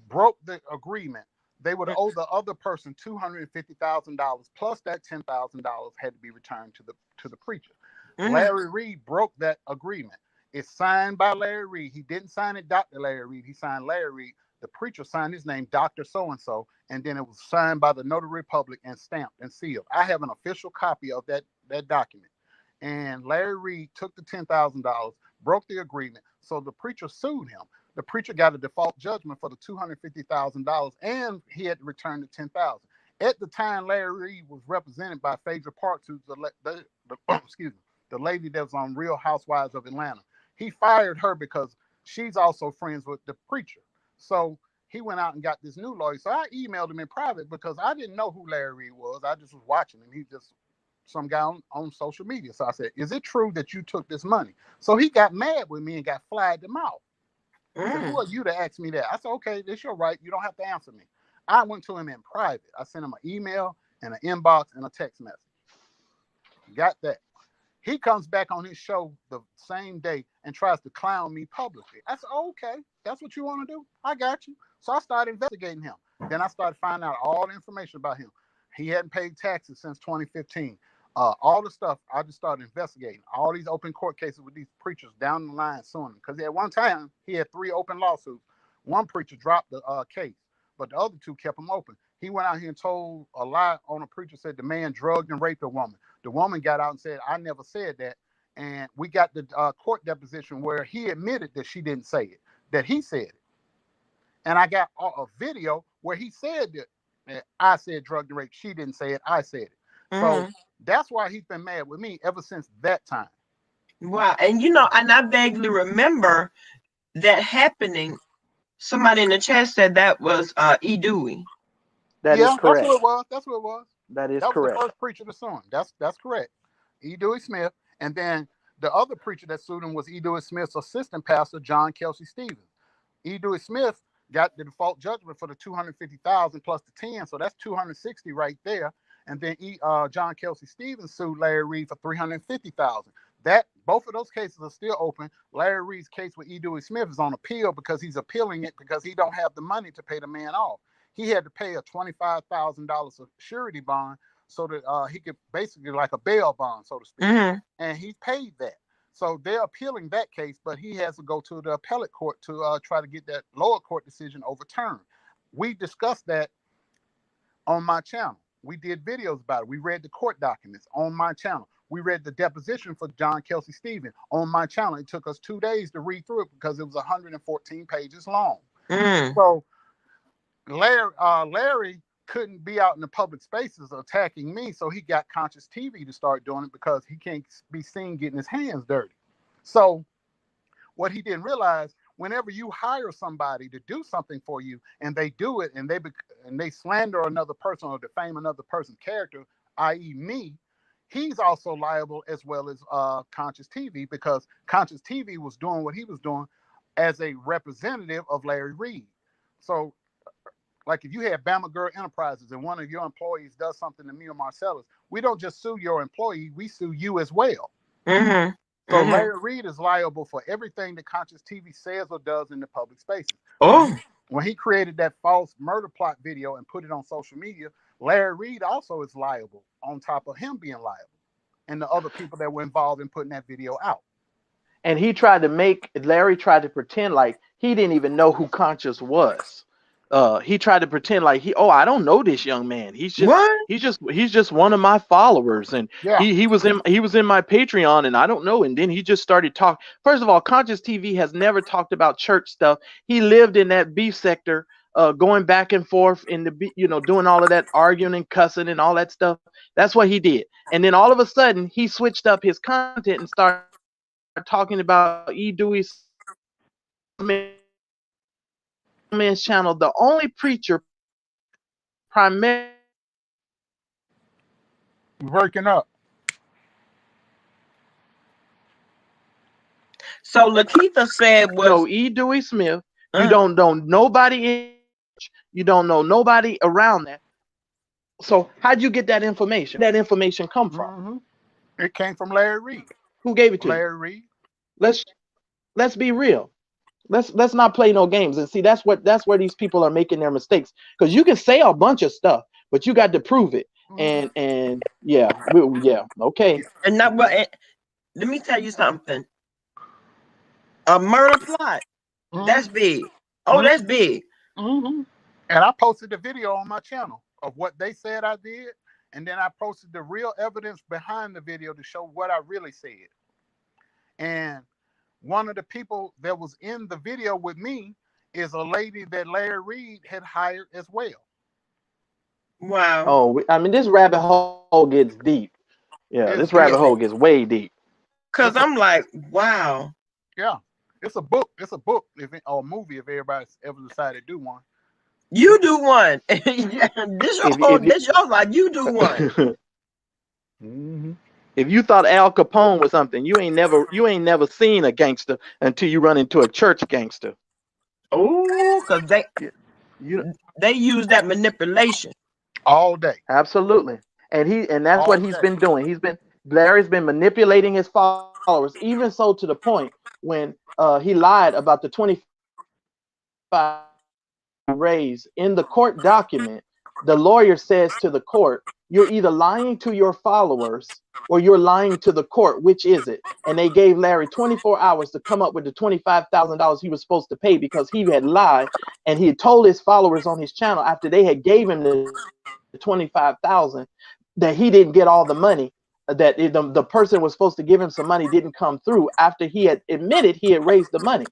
broke the agreement, they would owe the other person $250,000 plus that $10,000 had to be returned to the preacher. Mhm. Larry Reed broke that agreement. It's signed by Larry Reed. He didn't sign it Dr. Larry Reed. He signed Larry Reed. The preacher signed his name, Dr. So-and-so, and then it was signed by the notary public and stamped and sealed. I have an official copy of that document. And Larry Reed took the $10,000, broke the agreement, so the preacher sued him. The preacher got a default judgment for the $250,000, and he had to return the $10,000. At the time, Larry Reed was represented by Phaedra Parks, who's the excuse me, the lady that was on Real Housewives of Atlanta. He fired her because she's also friends with the preacher. So he went out and got this new lawyer. So I emailed him in private because I didn't know who Larry Reed was. I just was watching him. He just some guy on social media. So I said, "Is it true that you took this money?" So he got mad with me and got flagged him out. He said, "Who are you to ask me that?" I said, "Okay, this your right. You don't have to answer me." I went to him in private. I sent him an email and an inbox and a text message. Got that. He comes back on his show the same day and tries to clown me publicly. I said, "Okay, that's what you want to do? I got you." So I started investigating him. Then I started finding out all the information about him. He hadn't paid taxes since 2015. All the stuff, I just started investigating. All these open court cases with these preachers down the line suing him. Because at one time, he had 3 open lawsuits. One preacher dropped the case, but the other 2 kept them open. He went out here and told a lie on a preacher, said the man drugged and raped a woman. The woman got out and said, "I never said that." And we got the court deposition where he admitted that she didn't say it, that he said it. And I got a video where he said that I said drug and rape. She didn't say it. I said it. So Mhm. that's why he's been mad with me ever since that time. Wow. And and I vaguely remember that happening. Somebody in the chat said that was E. Dewey. That is Yeah, that's what correct. it was. That's what it was. That is That was the correct. first preacher to sue him. That's correct. E. Dewey Smith. And then the other preacher that sued him was E. Dewey Smith's assistant pastor, John Kelsey Stevens. E. Dewey Smith got the default judgment for the $250,000 plus the 10, so that's $260 right there. And then John Kelsey Stevens sued Larry Reed for $350,000. That both of those cases are still open. Larry Reed's case with E. Dewey Smith is on appeal because he's appealing it because he don't have the money to pay the man off. He had to pay a $25,000 surety bond so that he could basically like a bail bond, so to speak. Mhm. And he paid that. So they're appealing that case, but he has to go to the appellate court to try to get that lower court decision overturned. We discussed that on my channel. We did videos about it. We read the court documents on my channel. We read the deposition for John Kelsey Stevens on my channel. It took us 2 days to read through it because it was 114 pages long. Mm. So Larry couldn't be out in the public spaces attacking me, so he got Conscious TV to start doing it because he can't be seen getting his hands dirty. So what he didn't realize, whenever you hire somebody to do something for you and they do it and they slander another person or defame another person's character, i.e. me, he's also liable as well as Conscious TV, because Conscious TV was doing what he was doing as a representative of Larry Reed. So like if you had Bama Girl Enterprises and one of your employees does something to me or Marcellus, we don't just sue your employee, we sue you as well. Mm-hmm. So Larry Reed is liable for everything that Conscious TV says or does in the public spaces. Oh. When he created that false murder plot video and put it on social media, Larry Reed also is liable on top of him being liable and the other people that were involved in putting that video out. And Larry tried to pretend like he didn't even know who Conscious was. He tried to pretend like I don't know this young man. He's just one of my followers, and he was in my Patreon, and I don't know. And then he just started talking. First of all, Conscious TV has never talked about church stuff. He lived in that beef sector, going back and forth in the doing all of that arguing and cussing and all that stuff. That's what he did. And then all of a sudden he switched up his content and started talking about E. Dewey's man's channel, the only preacher primarily working up. So Lakeitha said E. Dewey Smith. You don't know nobody you don't know nobody around that. So how'd you get that information? That information come from? It came from Larry Reed. Who gave it to Larry Reed. Let's be real. Let's not play no games. And see, that's where these people are making their mistakes. Because you can say a bunch of stuff, but you got to prove it. And okay. And now, let me tell you something. A murder plot. That's big. Oh, that's big. And I posted the video on my channel of what they said I did, and then I posted the real evidence behind the video to show what I really said. And one of the people that was in the video with me is a lady that Larry Reed had hired as well. Wow. Oh, I mean, this rabbit hole gets deep. Yeah, this rabbit hole gets way deep. Because I'm like, wow. Yeah, it's a book. It's a book or a movie if everybody's ever decided to do one. You do one. This your like you do one. If you thought Al Capone was something, you ain't never seen a gangster until you run into a church gangster. Oh, because they use that manipulation all day. Absolutely. And that's all what he's been doing. Larry's been manipulating his followers, even so to the point when he lied about the 25 raise in the court document. The lawyer says to the court, you're either lying to your followers or you're lying to the court. Which is it? And they gave Larry 24 hours to come up with the $25,000 he was supposed to pay because he had lied, and he had told his followers on his channel after they had gave him the $25,000 that he didn't get all the money, that the person was supposed to give him some money didn't come through after he had admitted he had raised the money.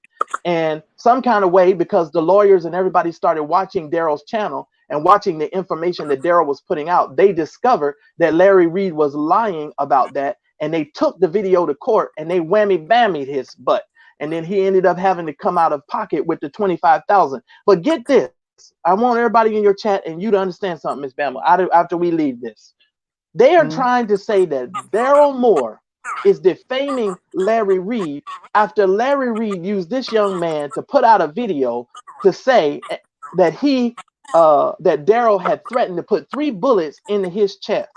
And some kind of way, because the lawyers and everybody started watching Daryl's channel and watching the information that Daryl was putting out, they discovered that Larry Reed was lying about that, and they took the video to court and they whammy-bammied his butt. And then he ended up having to come out of pocket with the $25,000. But get this, I want everybody in your chat and you to understand something, Miss Bama, after we leave this. They are trying to say that Daryl Moore is defaming Larry Reed after Larry Reed used this young man to put out a video to say that that Daryl had threatened to put 3 bullets into his chest.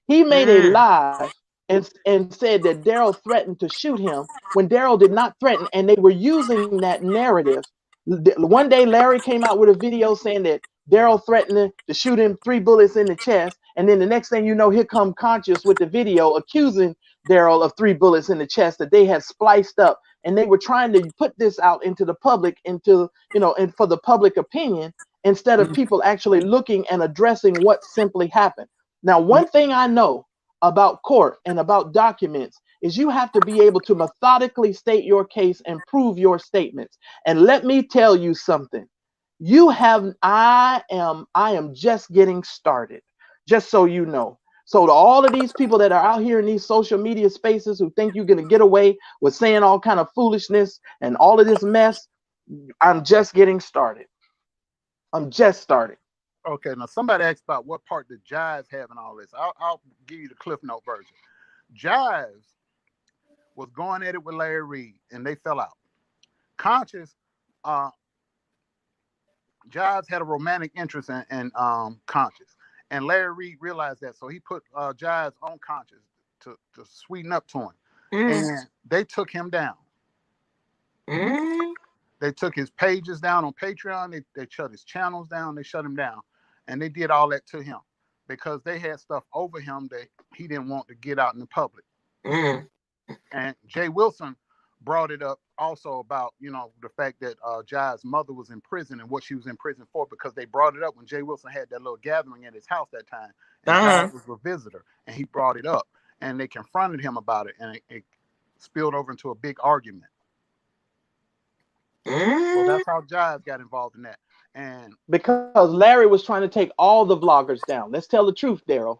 He made a lie and said that Daryl threatened to shoot him when Daryl did not threaten, and they were using that narrative. One day Larry came out with a video saying that Daryl threatened to shoot him 3 bullets in the chest, and then the next thing you know, here come Conscious with the video accusing Daryl of 3 bullets in the chest that they had spliced up, and they were trying to put this out into the public, and for the public opinion, instead of people actually looking and addressing what simply happened. Now, one thing I know about court and about documents is you have to be able to methodically state your case and prove your statements. And let me tell you something. I am just getting started, just so you know. So to all of these people that are out here in these social media spaces who think you're going to get away with saying all kind of foolishness and all of this mess, I'm just getting started. I'm just starting. Okay, now somebody asked about what part did Jives have in all this. I'll give you the Cliff Note version. Jives was going at it with Larry Reed, and they fell out. Conscious, Jives had a romantic interest in Conscious, and Larry Reed realized that, so he put Jives on Conscious to sweeten up to him, and they took him down. They took his pages down on Patreon. They shut his channels down. They shut him down, and they did all that to him because they had stuff over him that he didn't want to get out in the public. And Jay Wilson brought it up also about, the fact that Jive's mother was in prison and what she was in prison for, because they brought it up when Jay Wilson had that little gathering at his house that time, and Jive was a visitor, and he brought it up, and they confronted him about it, and it spilled over into a big argument. So that's how Jive got involved in that. And because Larry was trying to take all the vloggers down. Let's tell the truth, Daryl.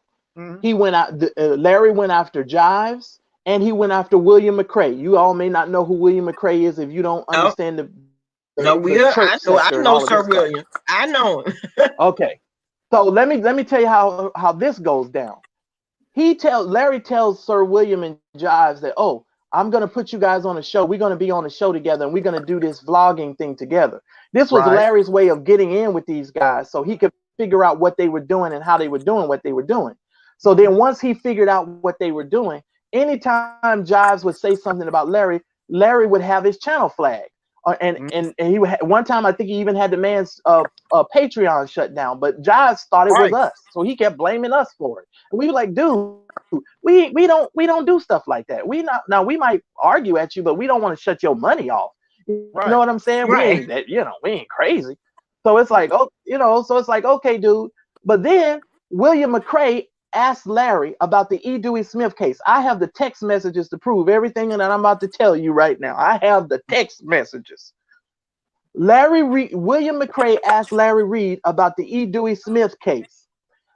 He went out. Larry went after Jives, and he went after William McCrae. You all may not know who William McCrae is if you don't understand the church sector. I know Sir William. I know him. Okay, so let me tell you how this goes down. Larry tells Sir William and Jives that, oh, I'm going to put you guys on a show. We're going to be on a show together, and we're going to do this vlogging thing together. This was Larry's way of getting in with these guys so he could figure out what they were doing and how they were doing what they were doing. So then once he figured out what they were doing, anytime Jives would say something about Larry, Larry would have his channel flagged. And he one time, I think he even had the man's Patreon shut down, but Jives thought it was us. So he kept blaming us for it. And we were like, dude, we don't do stuff like that. We might argue at you, but we don't want to shut your money off. You know what I'm saying? We ain't crazy. So it's like, okay, dude. But then William McCrae asked Larry about the E. Dewey Smith case. I have the text messages to prove everything that I'm about to tell you right now. I have the text messages. William McCrae asked Larry Reed about the E. Dewey Smith case.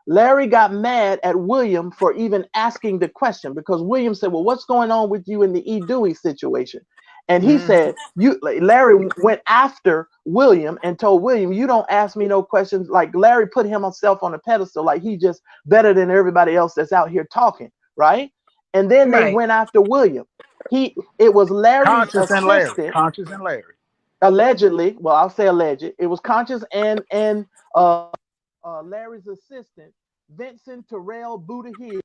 Larry got mad at William for even asking the question, because William said, well, what's going on with you in the E. Dewey situation? And he said, Larry went after William and told William, you don't ask me no questions. Like Larry put himself on a pedestal, like he just better than everybody else that's out here talking, right? And then they went after William. It was Larry's assistant. Conscious and Larry. Allegedly, well, I'll say alleged. It was Conscious and Larry's assistant, Vincent Terrell Budahill,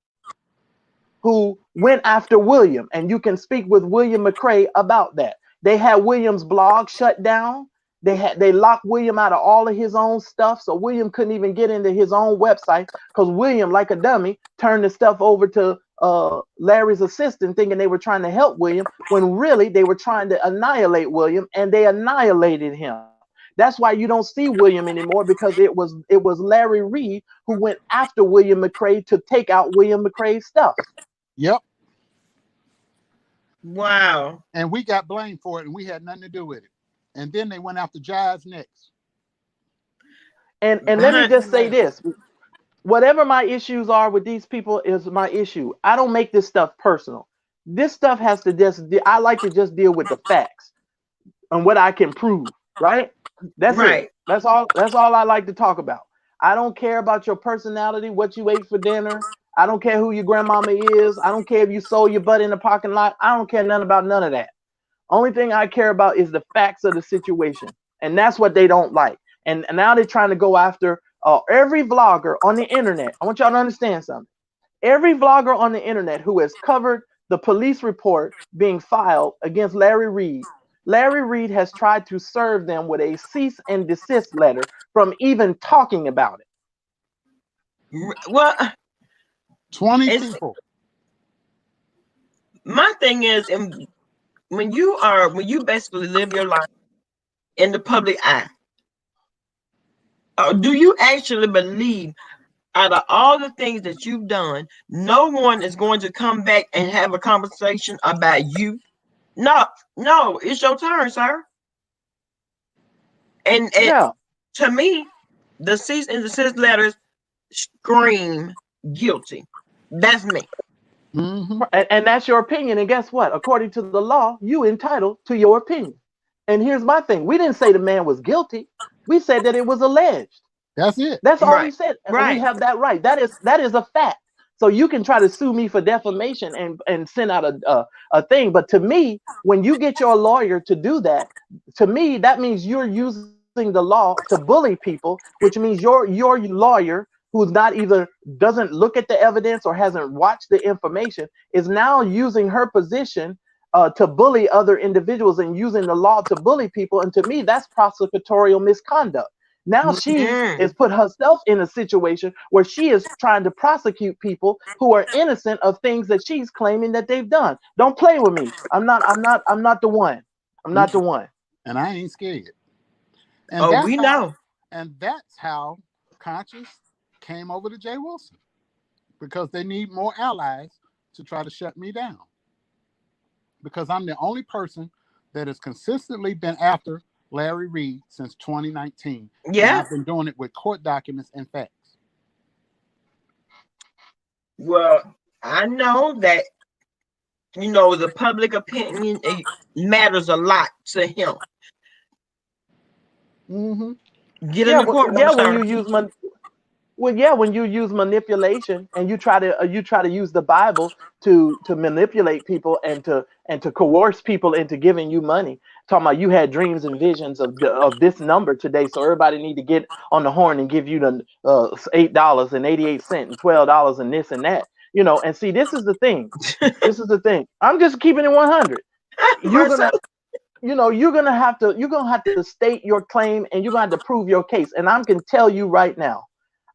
who went after William, and you can speak with William McCrae about that. They had William's blog shut down. They locked William out of all of his own stuff, so William couldn't even get into his own website, because William, like a dummy, turned the stuff over to Larry's assistant, thinking they were trying to help William, when really they were trying to annihilate William, and they annihilated him. That's why you don't see William anymore, because it was Larry Reed who went after William McCrae to take out William McCrae's stuff. Yep. Wow. And we got blamed for it, and we had nothing to do with it. And then they went after Jives next. And let me just say this. Whatever my issues are with these people is my issue. I don't make this stuff personal. This stuff has to I like to just deal with the facts and what I can prove, right? That's it. That's all I like to talk about. I don't care about your personality, what you ate for dinner. I don't care who your grandmama is. I don't care if you sold your butt in the parking lot. I don't care nothing about none of that. Only thing I care about is the facts of the situation. And that's what they don't like. And now they're trying to go after every vlogger on the internet. I want y'all to understand something. Every vlogger on the internet who has covered the police report being filed against Larry Reed, Larry Reed has tried to serve them with a cease and desist letter from even talking about it. Well, 20 people. My thing is, when you basically live your life in the public eye, do you actually believe, out of all the things that you've done, no one is going to come back and have a conversation about you? No, it's your turn, sir. And yeah. To me, the cease and desist letters scream guilty. That's me. Mm-hmm. And that's your opinion. And guess what? According to the law, you entitled to your opinion. And here's my thing: we didn't say the man was guilty. We said that it was alleged. That's it. That's all we Right. said, and we Right. have that right. That is a fact. So you can try to sue me for defamation and send out a thing, but to me, when you get your lawyer to do that, to me that means you're using the law to bully people, which means your lawyer who's not either doesn't look at the evidence or hasn't watched the information is now using her position to bully other individuals and using the law to bully people. And to me, that's prosecutorial misconduct. Now she Mm. is put herself in a situation where she is trying to prosecute people who are innocent of things that she's claiming that they've done. Don't play with me. I'm not the one. I'm not the Mm-mm. one. And I ain't scared. And Oh, that's we how know. and that's how Conscious came over to Jay Wilson, because they need more allies to try to shut me down. Because I'm the only person that has consistently been after Larry Reed since 2019. And Yeah. I've been doing it with court documents and facts. Well, I know that the public opinion matters a lot to him. Mm-hmm. Get in Yeah, the but courtroom, yeah, when sir. you use well, yeah, when you use manipulation and you try to use the Bible to manipulate people and to coerce people into giving you money. Talking about you had dreams and visions of this number today, so everybody need to get on the horn and give you the $8.88 and $12 and this and that. And see, this is the thing. This is the thing. I'm just keeping it 100. You're gonna Marcel. you're gonna have to state your claim and you're gonna have to prove your case. And I can tell you right now,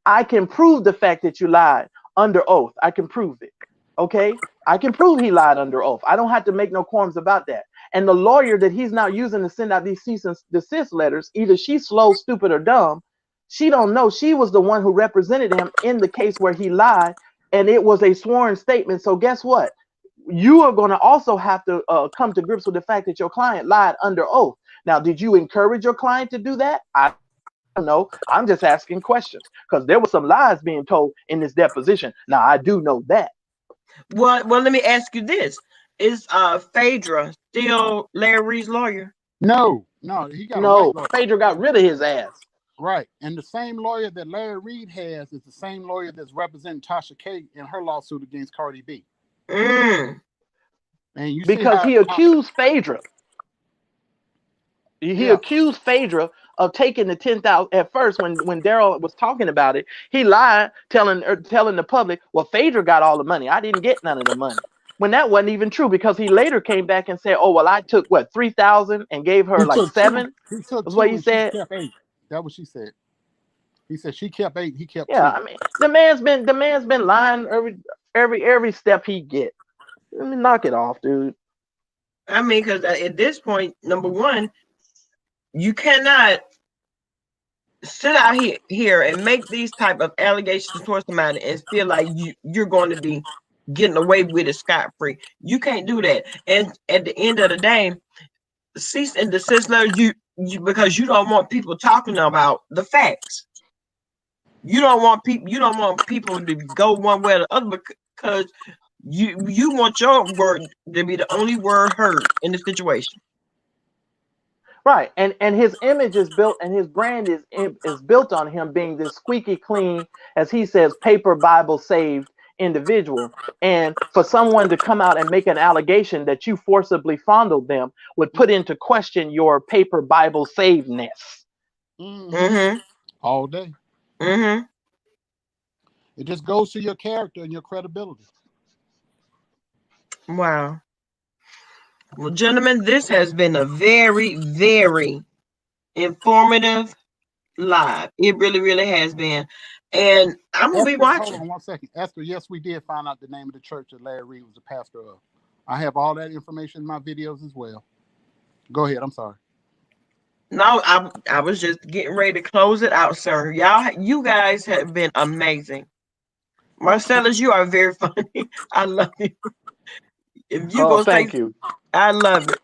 I can prove the fact that you lied under oath. I can prove it. Okay? I can prove he lied under oath. I don't have to make no qualms about that. And the lawyer that he's now using to send out these cease and desist letters, either she's slow, stupid, or dumb. She don't know. She was the one who represented him in the case where he lied, and it was a sworn statement. So guess what? You are going to also have to come to grips with the fact that your client lied under oath. Now, did you encourage your client to do that? I don't know. I'm just asking questions because there were some lies being told in this deposition. Now, I do know that. Well, let me ask you this: Is Phaedra still Larry Reed's lawyer? No, he got a white No, lawyer. Phaedra got rid of his ass. Right. And the same lawyer that Larry Reed has is the same lawyer that's representing Tasha K in her lawsuit against Cardi B. Mm. And you see Because how, he accused Phaedra. He yeah, accused Phaedra of taking the 10,000 at first when Daryl was talking about it. He lied, telling the public, well, Phaedra got all the money. I didn't get none of the money. When that wasn't even true, because he later came back and said, oh, well, I took what, 3,000 and gave her he like took two. seven, He took was what two he and she said. kept eight. That's what she said. He said she kept eight, he kept Yeah, two. I mean, the man's been lying every step he get. Let me knock it off, dude. I mean, because at this point, number one, you cannot sit out here and make these type of allegations towards somebody and feel like you're going to be getting away with it scot free. You can't do that. And at the end of the day, cease and desist letter, because you don't want people talking about the facts. You don't want people to go one way or the other because you want your word to be the only word heard in the situation. Right, and his image is built, and his brand is built on him being this squeaky clean, as he says, paper Bible saved individual. And for someone to come out and make an allegation that you forcibly fondled them would put into question your paper Bible savedness. Mm-hmm. Mm-hmm. All day. Mm-hmm. It just goes to your character and your credibility. Wow. Well, gentlemen, this has been a very, very informative live. It really, really has been. And I'm gonna be Esther, hold watching. on 1 second. Esther, yes, we did find out the name of the church that Larry Reed was a pastor of. I have all that information in my videos as well. Go ahead. I'm sorry. No, I was just getting ready to close it out, sir. You guys have been amazing. Marcellus, you are very funny. I love you. If you Oh, go say, thank you. I love it.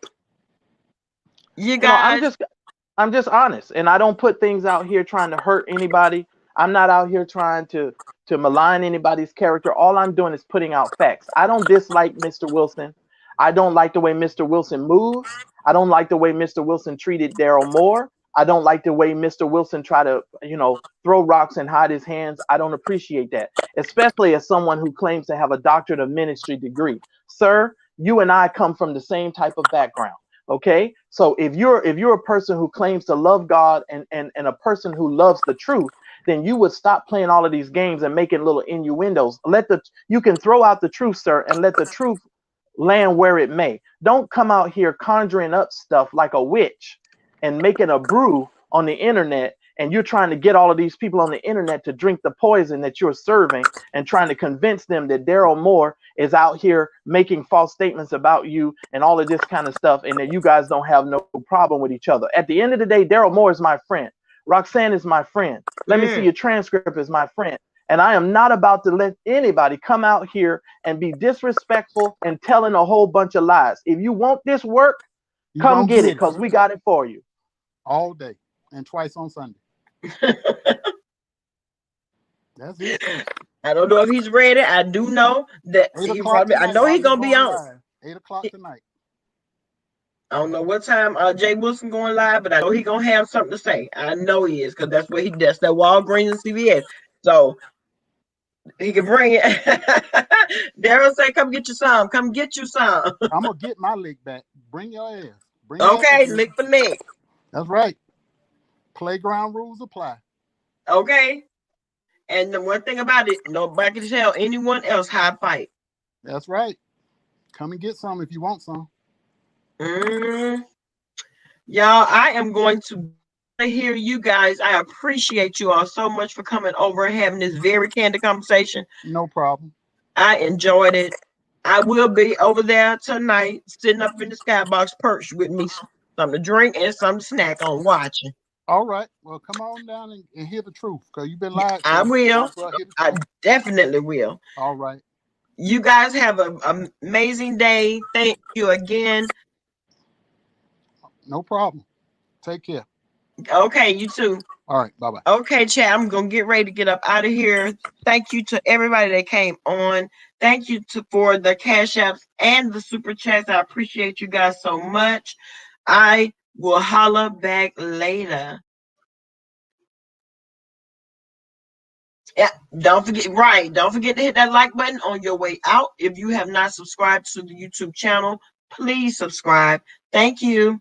You I'm guys, just I'm just honest, and I don't put things out here trying to hurt anybody. I'm not out here trying to malign anybody's character. All I'm doing is putting out facts. I don't dislike Mr. Wilson. I don't like the way Mr. Wilson moved. I don't like the way Mr. Wilson treated Daryl Moore. I don't like the way Mr. Wilson tried to, throw rocks and hide his hands. I don't appreciate that, especially as someone who claims to have a doctorate of ministry degree. Sir, you and I come from the same type of background. Okay, so if you're a person who claims to love God and a person who loves the truth, then you would stop playing all of these games and making little innuendos. You can throw out the truth, sir, and let the truth land where it may. Don't come out here conjuring up stuff like a witch and making a brew on the internet, and you're trying to get all of these people on the internet to drink the poison that you're serving and trying to convince them that Daryl Moore is out here making false statements about you and all of this kind of stuff, and that you guys don't have no problem with each other. At the end of the day, Daryl Moore is my friend. Roxanne is my friend. Let me see your transcript is my friend. And I am not about to let anybody come out here and be disrespectful and telling a whole bunch of lies. If you want this work, come get it, because we got it for you. All day and twice on Sunday. That's it. I don't know if he's ready. I do know that I know he's gonna be on live. 8 o'clock tonight. I don't know what time Jay Wilson going live, but I know he's gonna have something to say. I know he is, because that's what he does. That Walgreens and CVS. So he can bring it. Daryl say, come get you some. Come get you some. I'm gonna get my lick back. Bring your ass. Okay, lick for lick. That's right. Playground rules apply. Okay. And the one thing about it, nobody can tell anyone else how to fight. That's right. Come and get some if you want some. Y'all, I am going to hear you guys. I appreciate you all so much for coming over and having this very candid conversation. No problem. I enjoyed it. I will be over there tonight, sitting up in the skybox perched with me, something to drink and some snack on watching. All right. Well, come on down and hear the truth, because you've been lied to. I will. I definitely will. All right. You guys have an amazing day. Thank you again. No problem. Take care. Okay, you too. All right, bye-bye. Okay, chat, I'm going to get ready to get up out of here. Thank you to everybody that came on. Thank you for the Cash Apps and the Super Chats. I appreciate you guys so much. I will holler back later. Yeah, don't forget to hit that like button on your way out. If you have not subscribed to the YouTube channel, please subscribe. Thank you.